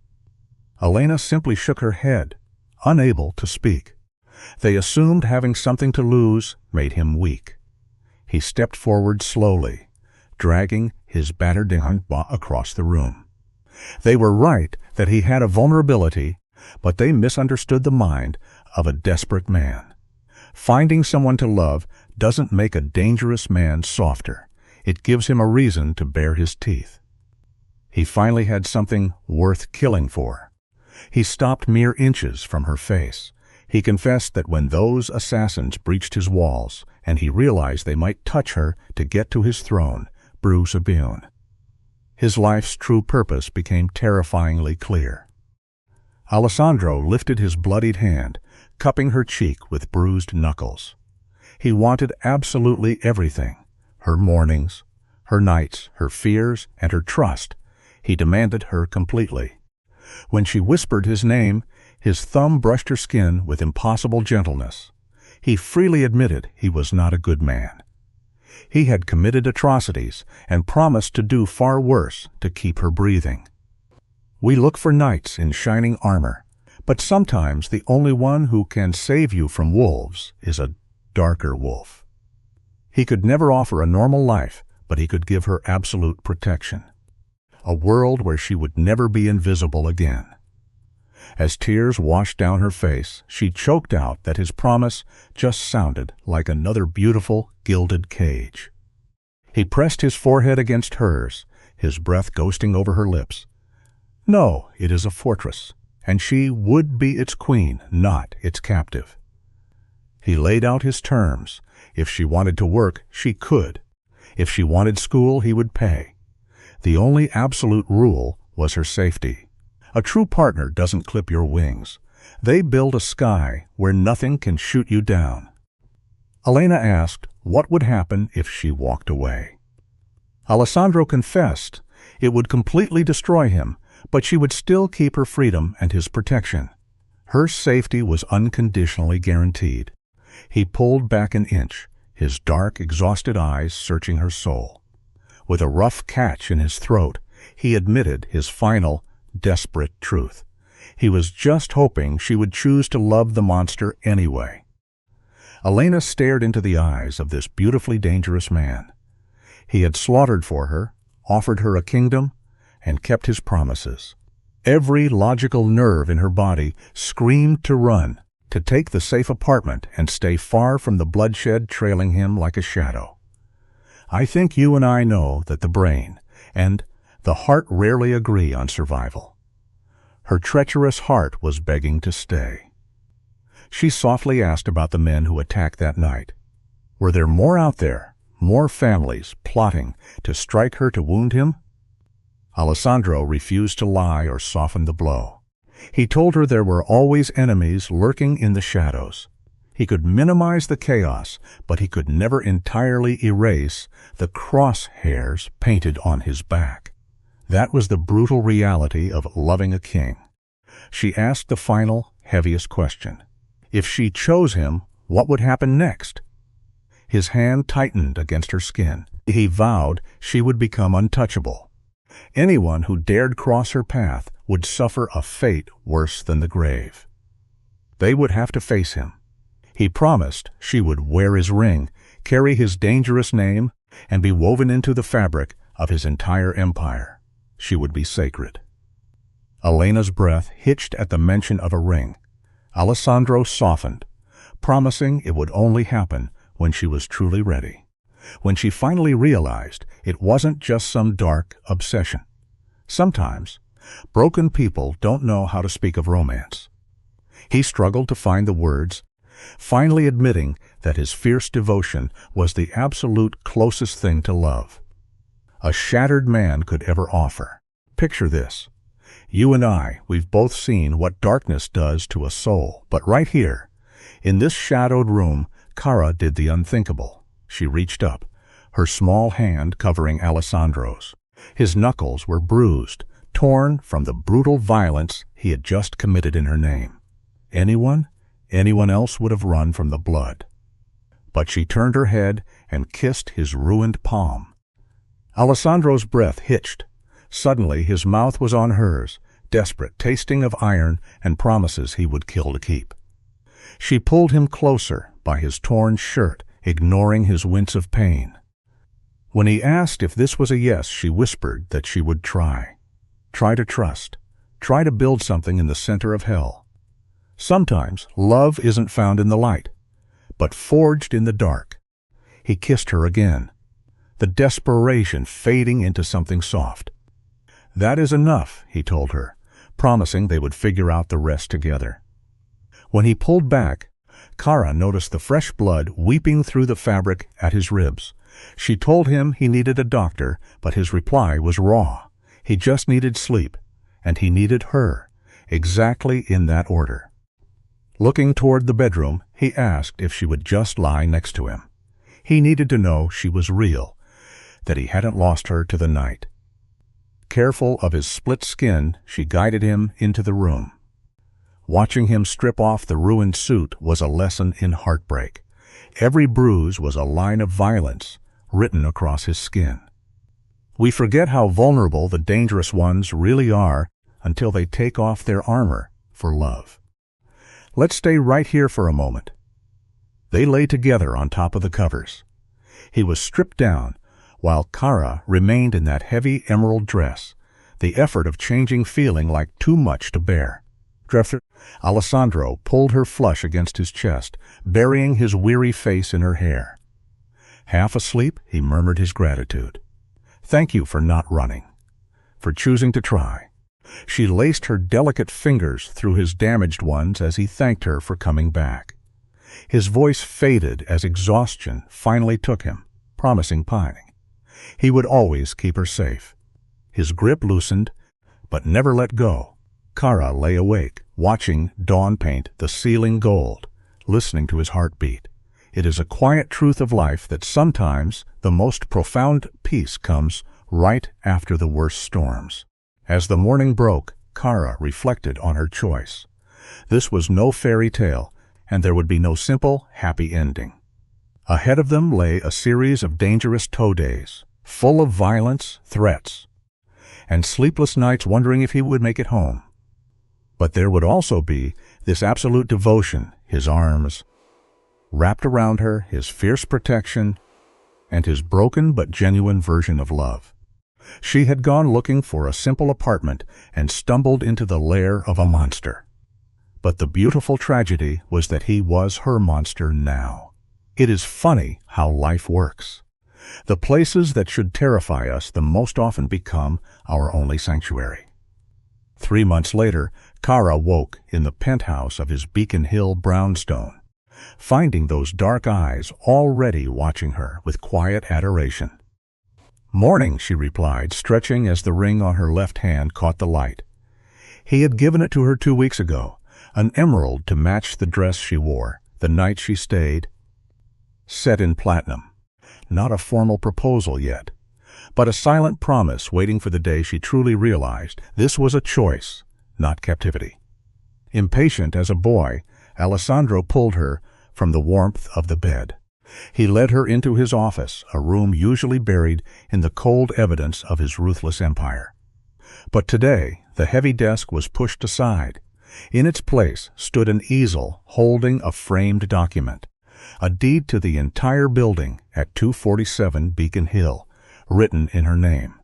Elena simply shook her head, unable to speak. They assumed having something to lose made him weak. He stepped forward slowly, dragging his battered hand across the room. They were right that he had a vulnerability, but they misunderstood the mind of a desperate man. Finding someone to love doesn't make a dangerous man softer. It gives him a reason to bare his teeth. He finally had something worth killing for. He stopped mere inches from her face. He confessed that when those assassins breached his walls, and he realized they might touch her to get to his throne, Bruce Abion, his life's true purpose became terrifyingly clear. Alessandro lifted his bloodied hand, cupping her cheek with bruised knuckles. He wanted absolutely everything: her mornings, her nights, her fears, and her trust. He demanded her completely. When she whispered his name, his thumb brushed her skin with impossible gentleness. He freely admitted he was not a good man. He had committed atrocities and promised to do far worse to keep her breathing. We look for knights in shining armor, but sometimes the only one who can save you from wolves is a darker wolf. He could never offer a normal life, but he could give her absolute protection. A world where she would never be invisible again. As tears washed down her face, she choked out that his promise just sounded like another beautiful, gilded cage. He pressed his forehead against hers, his breath ghosting over her lips. "No, it is a fortress, and she would be its queen, not its captive." He laid out his terms. If she wanted to work, she could. If she wanted school, he would pay. The only absolute rule was her safety. A true partner doesn't clip your wings. They build a sky where nothing can shoot you down. Elena asked what would happen if she walked away. Alessandro confessed it would completely destroy him, but she would still keep her freedom and his protection. Her safety was unconditionally guaranteed. He pulled back an inch, his dark, exhausted eyes searching her soul. With a rough catch in his throat, he admitted his final, desperate truth. He was just hoping she would choose to love the monster anyway. Elena stared into the eyes of this beautifully dangerous man. He had slaughtered for her, offered her a kingdom, and kept his promises. Every logical nerve in her body screamed to run, to take the safe apartment and stay far from the bloodshed trailing him like a shadow. I think you and I know that the brain and the heart rarely agree on survival. Her treacherous heart was begging to stay. She softly asked about the men who attacked that night. Were there more out there, more families plotting to strike her to wound him? Alessandro refused to lie or soften the blow. He told her there were always enemies lurking in the shadows. He could minimize the chaos, but he could never entirely erase the crosshairs painted on his back. That was the brutal reality of loving a king. She asked the final, heaviest question. If she chose him, what would happen next? His hand tightened against her skin. He vowed she would become untouchable. Anyone who dared cross her path would suffer a fate worse than the grave. They would have to face him. He promised she would wear his ring, carry his dangerous name, and be woven into the fabric of his entire empire. She would be sacred. Elena's breath hitched at the mention of a ring. Alessandro softened, promising it would only happen when she was truly ready. When she finally realized it wasn't just some dark obsession. Sometimes, broken people don't know how to speak of romance. He struggled to find the words, finally admitting that his fierce devotion was the absolute closest thing to love a shattered man could ever offer. Picture this. You and I, we've both seen what darkness does to a soul, but right here, in this shadowed room, Cara did the unthinkable. She reached up, her small hand covering Alessandro's. His knuckles were bruised, torn from the brutal violence he had just committed in her name. Anyone else would have run from the blood. But she turned her head and kissed his ruined palm. Alessandro's breath hitched. Suddenly his mouth was on hers, desperate, tasting of iron and promises he would kill to keep. She pulled him closer by his torn shirt, ignoring his wince of pain. When he asked if this was a yes, she whispered that she would try. Try to trust. Try to build something in the center of hell. Sometimes love isn't found in the light, but forged in the dark. He kissed her again, the desperation fading into something soft. That is enough, he told her, promising they would figure out the rest together. When he pulled back, Cara noticed the fresh blood weeping through the fabric at his ribs. She told him he needed a doctor, but his reply was raw. He just needed sleep, and he needed her, exactly in that order. Looking toward the bedroom, he asked if she would just lie next to him. He needed to know she was real, that he hadn't lost her to the night. Careful of his split skin, she guided him into the room. Watching him strip off the ruined suit was a lesson in heartbreak. Every bruise was a line of violence written across his skin. We forget how vulnerable the dangerous ones really are until they take off their armor for love. Let's stay right here for a moment. They lay together on top of the covers. He was stripped down, while Cara remained in that heavy emerald dress, the effort of changing feeling like too much to bear. Alessandro pulled her flush against his chest, burying his weary face in her hair. Half asleep, he murmured his gratitude. Thank you for not running, for choosing to try. She laced her delicate fingers through his damaged ones as he thanked her for coming back. His voice faded as exhaustion finally took him, promising pining. He would always keep her safe. His grip loosened, but never let go. Cara lay awake, watching dawn paint the ceiling gold, listening to his heartbeat. It is a quiet truth of life that sometimes the most profound peace comes right after the worst storms. As the morning broke, Cara reflected on her choice. This was no fairy tale, and there would be no simple, happy ending. Ahead of them lay a series of dangerous tow days, full of violence, threats, and sleepless nights wondering if he would make it home. But there would also be this absolute devotion, his arms wrapped around her, his fierce protection, and his broken but genuine version of love. She had gone looking for a simple apartment and stumbled into the lair of a monster. But the beautiful tragedy was that he was her monster now. It is funny how life works. The places that should terrify us the most often become our only sanctuary. 3 months later, Kara woke in the penthouse of his Beacon Hill brownstone, finding those dark eyes already watching her with quiet adoration. "Morning," she replied, stretching as the ring on her left hand caught the light. He had given it to her 2 weeks ago, an emerald to match the dress she wore, the night she stayed, set in platinum. Not a formal proposal yet, but a silent promise waiting for the day she truly realized this was a choice, not captivity. Impatient as a boy, Alessandro pulled her from the warmth of the bed. He led her into his office, a room usually buried in the cold evidence of his ruthless empire. But today, the heavy desk was pushed aside. In its place stood an easel holding a framed document, a deed to the entire building at 247 Beacon Hill, written in her name.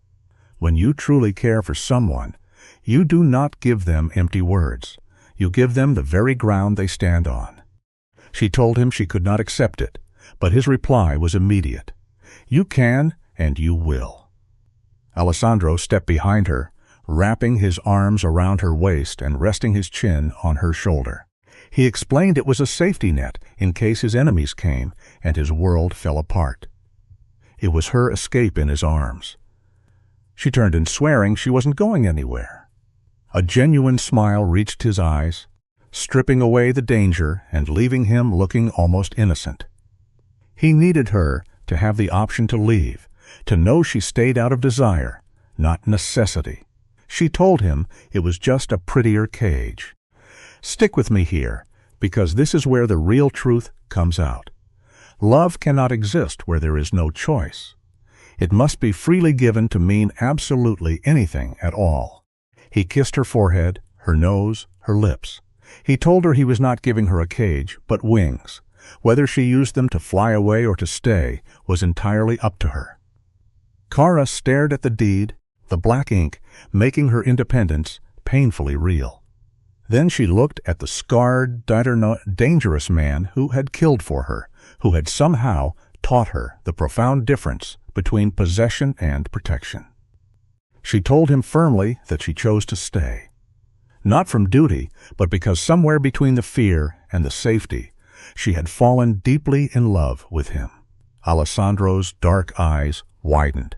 When you truly care for someone, you do not give them empty words. You give them the very ground they stand on. She told him she could not accept it, but his reply was immediate. You can, and you will. Alessandro stepped behind her, wrapping his arms around her waist and resting his chin on her shoulder. He explained it was a safety net in case his enemies came and his world fell apart. It was her escape in his arms. She turned in, swearing she wasn't going anywhere. A genuine smile reached his eyes, stripping away the danger and leaving him looking almost innocent. He needed her to have the option to leave, to know she stayed out of desire, not necessity. She told him it was just a prettier cage. Stick with me here, because this is where the real truth comes out. Love cannot exist where there is no choice. It must be freely given to mean absolutely anything at all. He kissed her forehead, her nose, her lips. He told her he was not giving her a cage, but wings. Whether she used them to fly away or to stay was entirely up to her. Kara stared at the deed, the black ink, making her independence painfully real. Then she looked at the scarred, dangerous man who had killed for her, who had somehow taught her the profound difference between possession and protection. She told him firmly that she chose to stay. Not from duty, but because somewhere between the fear and the safety, she had fallen deeply in love with him. Alessandro's dark eyes widened.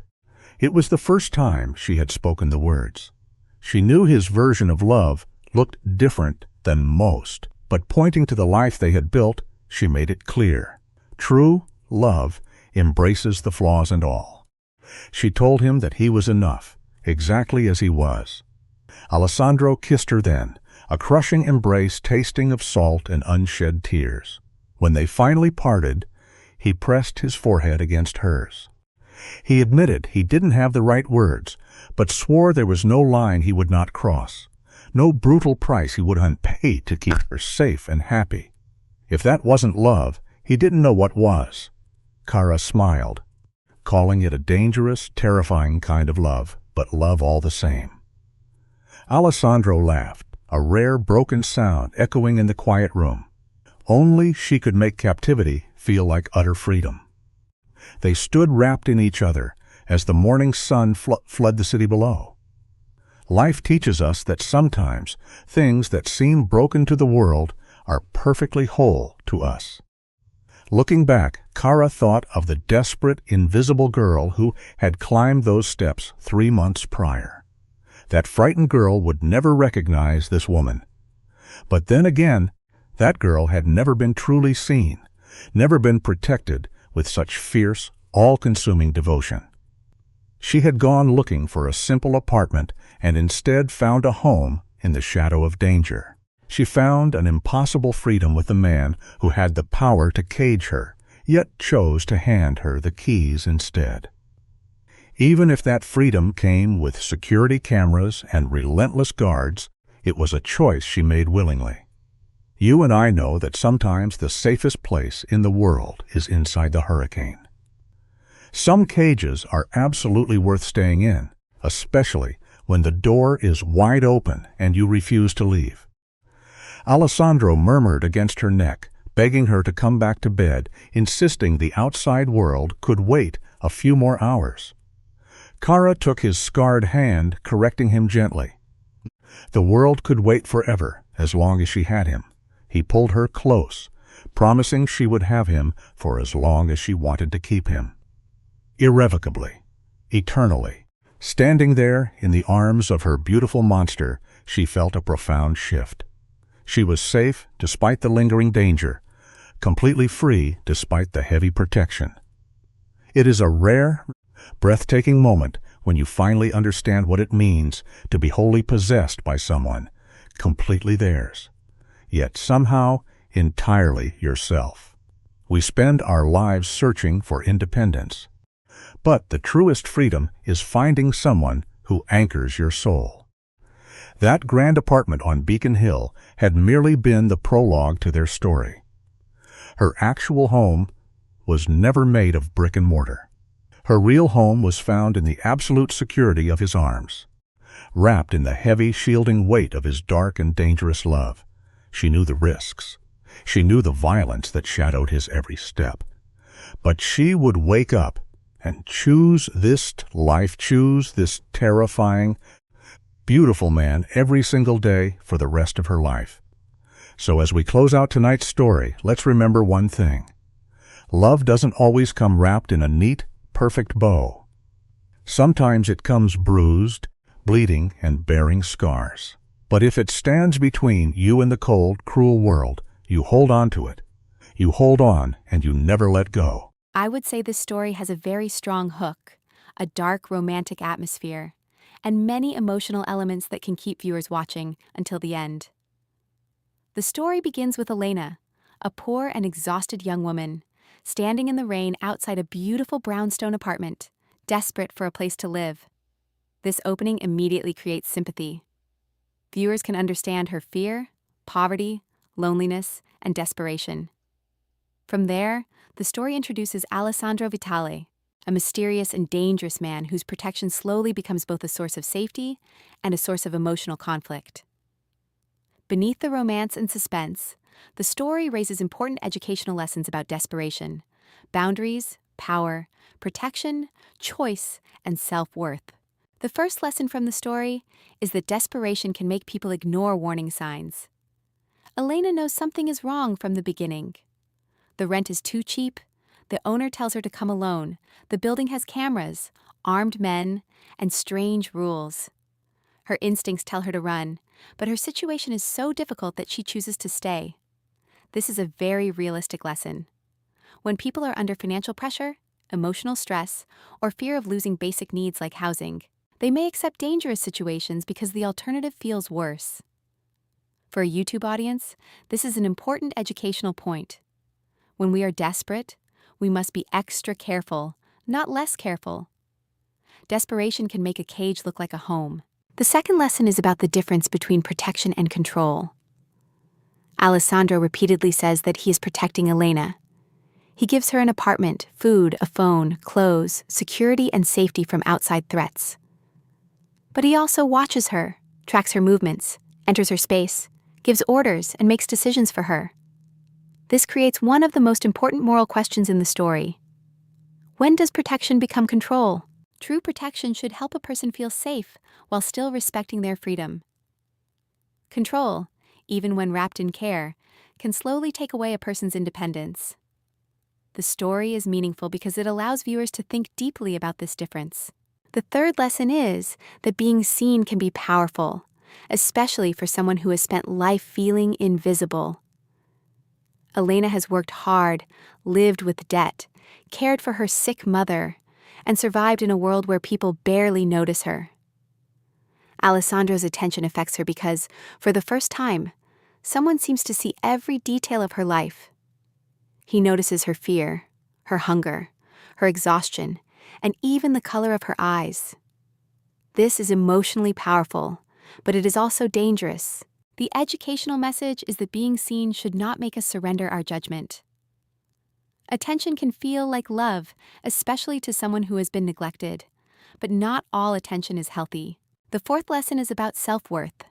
It was the first time she had spoken the words. She knew his version of love looked different than most, but pointing to the life they had built, she made it clear. True love embraces the flaws and all. She told him that he was enough, exactly as he was. Alessandro kissed her then, a crushing embrace tasting of salt and unshed tears. When they finally parted, he pressed his forehead against hers. He admitted he didn't have the right words, but swore there was no line he would not cross, no brutal price he wouldn't pay to keep her safe and happy. If that wasn't love, he didn't know what was. Kara smiled, calling it a dangerous, terrifying kind of love, but love all the same. Alessandro laughed, a rare broken sound echoing in the quiet room. Only she could make captivity feel like utter freedom. They stood wrapped in each other as the morning sun flooded the city below. Life teaches us that sometimes things that seem broken to the world are perfectly whole to us. Looking back, Kara thought of the desperate, invisible girl who had climbed those steps 3 months prior. That frightened girl would never recognize this woman. But then again, that girl had never been truly seen, never been protected with such fierce, all-consuming devotion. She had gone looking for a simple apartment and instead found a home in the shadow of danger. She found an impossible freedom with the man who had the power to cage her, yet chose to hand her the keys instead. Even if that freedom came with security cameras and relentless guards, it was a choice she made willingly. You and I know that sometimes the safest place in the world is inside the hurricane. Some cages are absolutely worth staying in, especially when the door is wide open and you refuse to leave. Alessandro murmured against her neck, begging her to come back to bed, insisting the outside world could wait a few more hours. Kara took his scarred hand, correcting him gently. The world could wait forever, as long as she had him. He pulled her close, promising she would have him for as long as she wanted to keep him. Irrevocably, eternally, standing there in the arms of her beautiful monster, she felt a profound shift. She was safe despite the lingering danger, completely free despite the heavy protection. It is a rare, breathtaking moment when you finally understand what it means to be wholly possessed by someone, completely theirs, yet somehow entirely yourself. We spend our lives searching for independence, but the truest freedom is finding someone who anchors your soul. That grand apartment on Beacon Hill had merely been the prologue to their story. Her actual home was never made of brick and mortar. Her real home was found in the absolute security of his arms, wrapped in the heavy, shielding weight of his dark and dangerous love. She knew the risks. She knew the violence that shadowed his every step. But she would wake up and choose this life, choose this terrifying, beautiful man every single day for the rest of her life. So as we close out tonight's story, let's remember one thing. Love doesn't always come wrapped in a neat, perfect bow. Sometimes it comes bruised, bleeding, and bearing scars. But if it stands between you and the cold, cruel world, you hold on to it. You hold on and you never let go. I would say this story has a very strong hook, a dark, romantic atmosphere, and many emotional elements that can keep viewers watching until the end. The story begins with Elena, a poor and exhausted young woman, standing in the rain outside a beautiful brownstone apartment, desperate for a place to live. This opening immediately creates sympathy. Viewers can understand her fear, poverty, loneliness, and desperation. From there, the story introduces Alessandro Vitale, a mysterious and dangerous man whose protection slowly becomes both a source of safety and a source of emotional conflict. Beneath the romance and suspense, the story raises important educational lessons about desperation, boundaries, power, protection, choice, and self-worth. The first lesson from the story is that desperation can make people ignore warning signs. Elena knows something is wrong from the beginning. The rent is too cheap. The owner tells her to come alone. The building has cameras, armed men, and strange rules. Her instincts tell her to run, but her situation is so difficult that she chooses to stay. This is a very realistic lesson. When people are under financial pressure, emotional stress, or fear of losing basic needs like housing, they may accept dangerous situations because the alternative feels worse. For a YouTube audience, this is an important educational point. When we are desperate, we must be extra careful, not less careful. Desperation can make a cage look like a home. The second lesson is about the difference between protection and control. Alessandro repeatedly says that he is protecting Elena. He gives her an apartment, food, a phone, clothes, security, and safety from outside threats. But he also watches her, tracks her movements, enters her space, gives orders, and makes decisions for her. This creates one of the most important moral questions in the story. When does protection become control? True protection should help a person feel safe while still respecting their freedom. Control, even when wrapped in care, can slowly take away a person's independence. The story is meaningful because it allows viewers to think deeply about this difference. The third lesson is that being seen can be powerful, especially for someone who has spent life feeling invisible. Elena has worked hard, lived with debt, cared for her sick mother, and survived in a world where people barely notice her. Alessandro's attention affects her because, for the first time, Someone seems to see every detail of her life. He notices her fear, her hunger, her exhaustion, and even the color of her eyes. This is emotionally powerful, but it is also dangerous. The educational message is that being seen should not make us surrender our judgment. Attention can feel like love, especially to someone who has been neglected, but not all attention is healthy. The fourth lesson is about self-worth.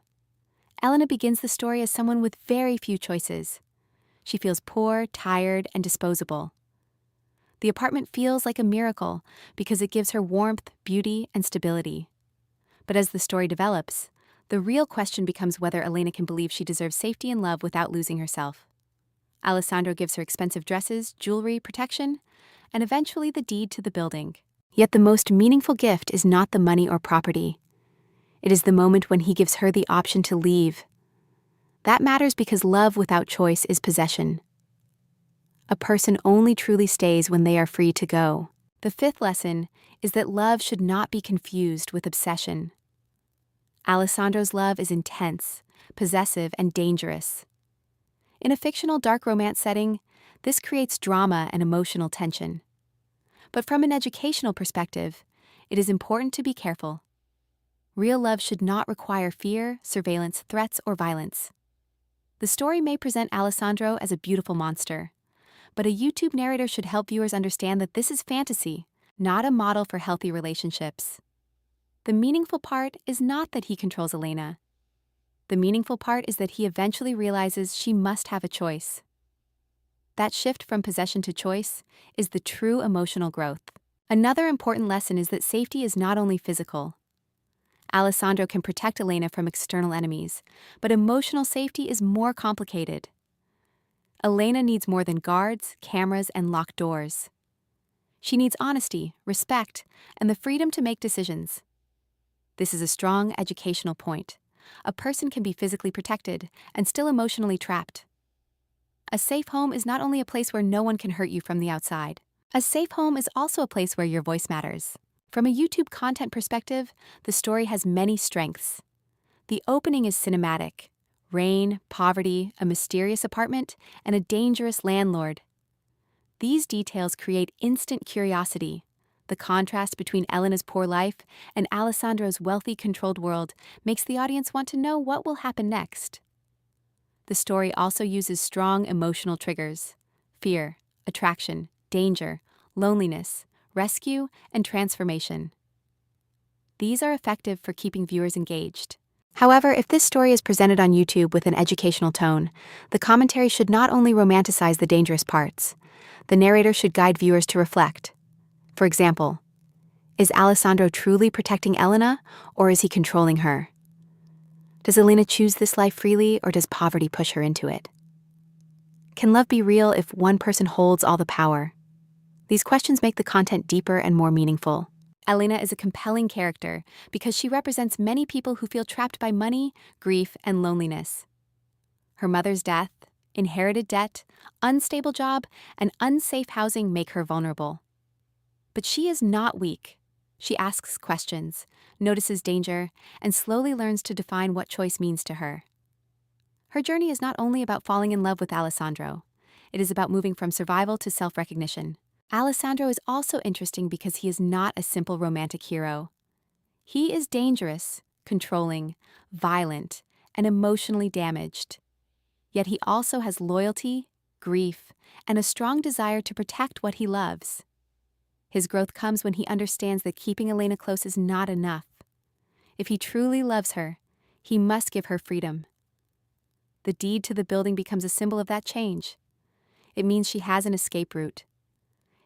Elena begins the story as someone with very few choices. She feels poor, tired, and disposable. The apartment feels like a miracle because it gives her warmth, beauty, and stability. But as the story develops, the real question becomes whether Elena can believe she deserves safety and love without losing herself. Alessandro gives her expensive dresses, jewelry, protection, and eventually the deed to the building. Yet the most meaningful gift is not the money or property. It is the moment when he gives her the option to leave. That matters because love without choice is possession. A person only truly stays when they are free to go. The fifth lesson is that love should not be confused with obsession. Alessandro's love is intense, possessive, and dangerous. In a fictional dark romance setting, this creates drama and emotional tension. But from an educational perspective, it is important to be careful. Real love should not require fear, surveillance, threats, or violence. The story may present Alessandro as a beautiful monster, but a YouTube narrator should help viewers understand that this is fantasy, not a model for healthy relationships. The meaningful part is not that he controls Elena. The meaningful part is that he eventually realizes she must have a choice. That shift from possession to choice is the true emotional growth. Another important lesson is that safety is not only physical. Alessandro can protect Elena from external enemies, but emotional safety is more complicated. Elena needs more than guards, cameras, and locked doors. She needs honesty, respect, and the freedom to make decisions. This is a strong educational point. A person can be physically protected and still emotionally trapped. A safe home is not only a place where no one can hurt you from the outside. A safe home is also a place where your voice matters. From a YouTube content perspective, the story has many strengths. The opening is cinematic. Rain, poverty, a mysterious apartment, and a dangerous landlord. These details create instant curiosity. The contrast between Elena's poor life and Alessandro's wealthy, controlled world makes the audience want to know what will happen next. The story also uses strong emotional triggers: fear, attraction, danger, loneliness, rescue, and transformation. These are effective for keeping viewers engaged. However, if this story is presented on YouTube with an educational tone, the commentary should not only romanticize the dangerous parts. The narrator should guide viewers to reflect. For example, is Alessandro truly protecting Elena, or is he controlling her? Does Elena choose this life freely, or does poverty push her into it? Can love be real if one person holds all the power? These questions make the content deeper and more meaningful. Elena is a compelling character because she represents many people who feel trapped by money, grief, and loneliness. Her mother's death, inherited debt, unstable job, and unsafe housing make her vulnerable. But she is not weak. She asks questions, notices danger, and slowly learns to define what choice means to her. Her journey is not only about falling in love with Alessandro. It is about moving from survival to self-recognition. Alessandro is also interesting because he is not a simple romantic hero. He is dangerous, controlling, violent, and emotionally damaged. Yet he also has loyalty, grief, and a strong desire to protect what he loves. His growth comes when he understands that keeping Elena close is not enough. If he truly loves her, he must give her freedom. The deed to the building becomes a symbol of that change. It means she has an escape route.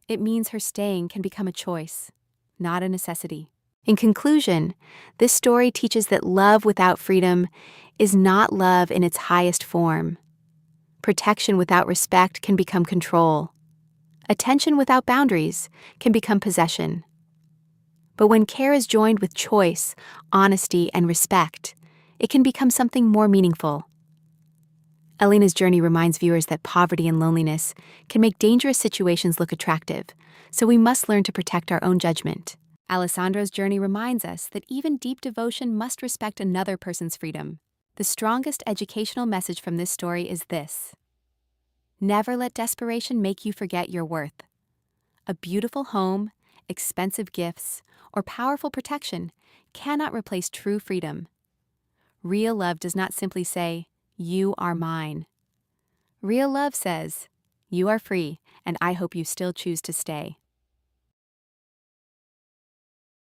It means her staying can become a choice, not a necessity. In conclusion, this story teaches that love without freedom is not love in its highest form. Protection without respect can become control. Attention without boundaries can become possession. But when care is joined with choice, honesty, and respect, it can become something more meaningful. Elena's journey reminds viewers that poverty and loneliness can make dangerous situations look attractive, so we must learn to protect our own judgment. Alessandro's journey reminds us that even deep devotion must respect another person's freedom. The strongest educational message from this story is this: never let desperation make you forget your worth. A beautiful home, expensive gifts, or powerful protection cannot replace true freedom. Real love does not simply say, "You are mine." Real love says, "You are free, and I hope you still choose to stay."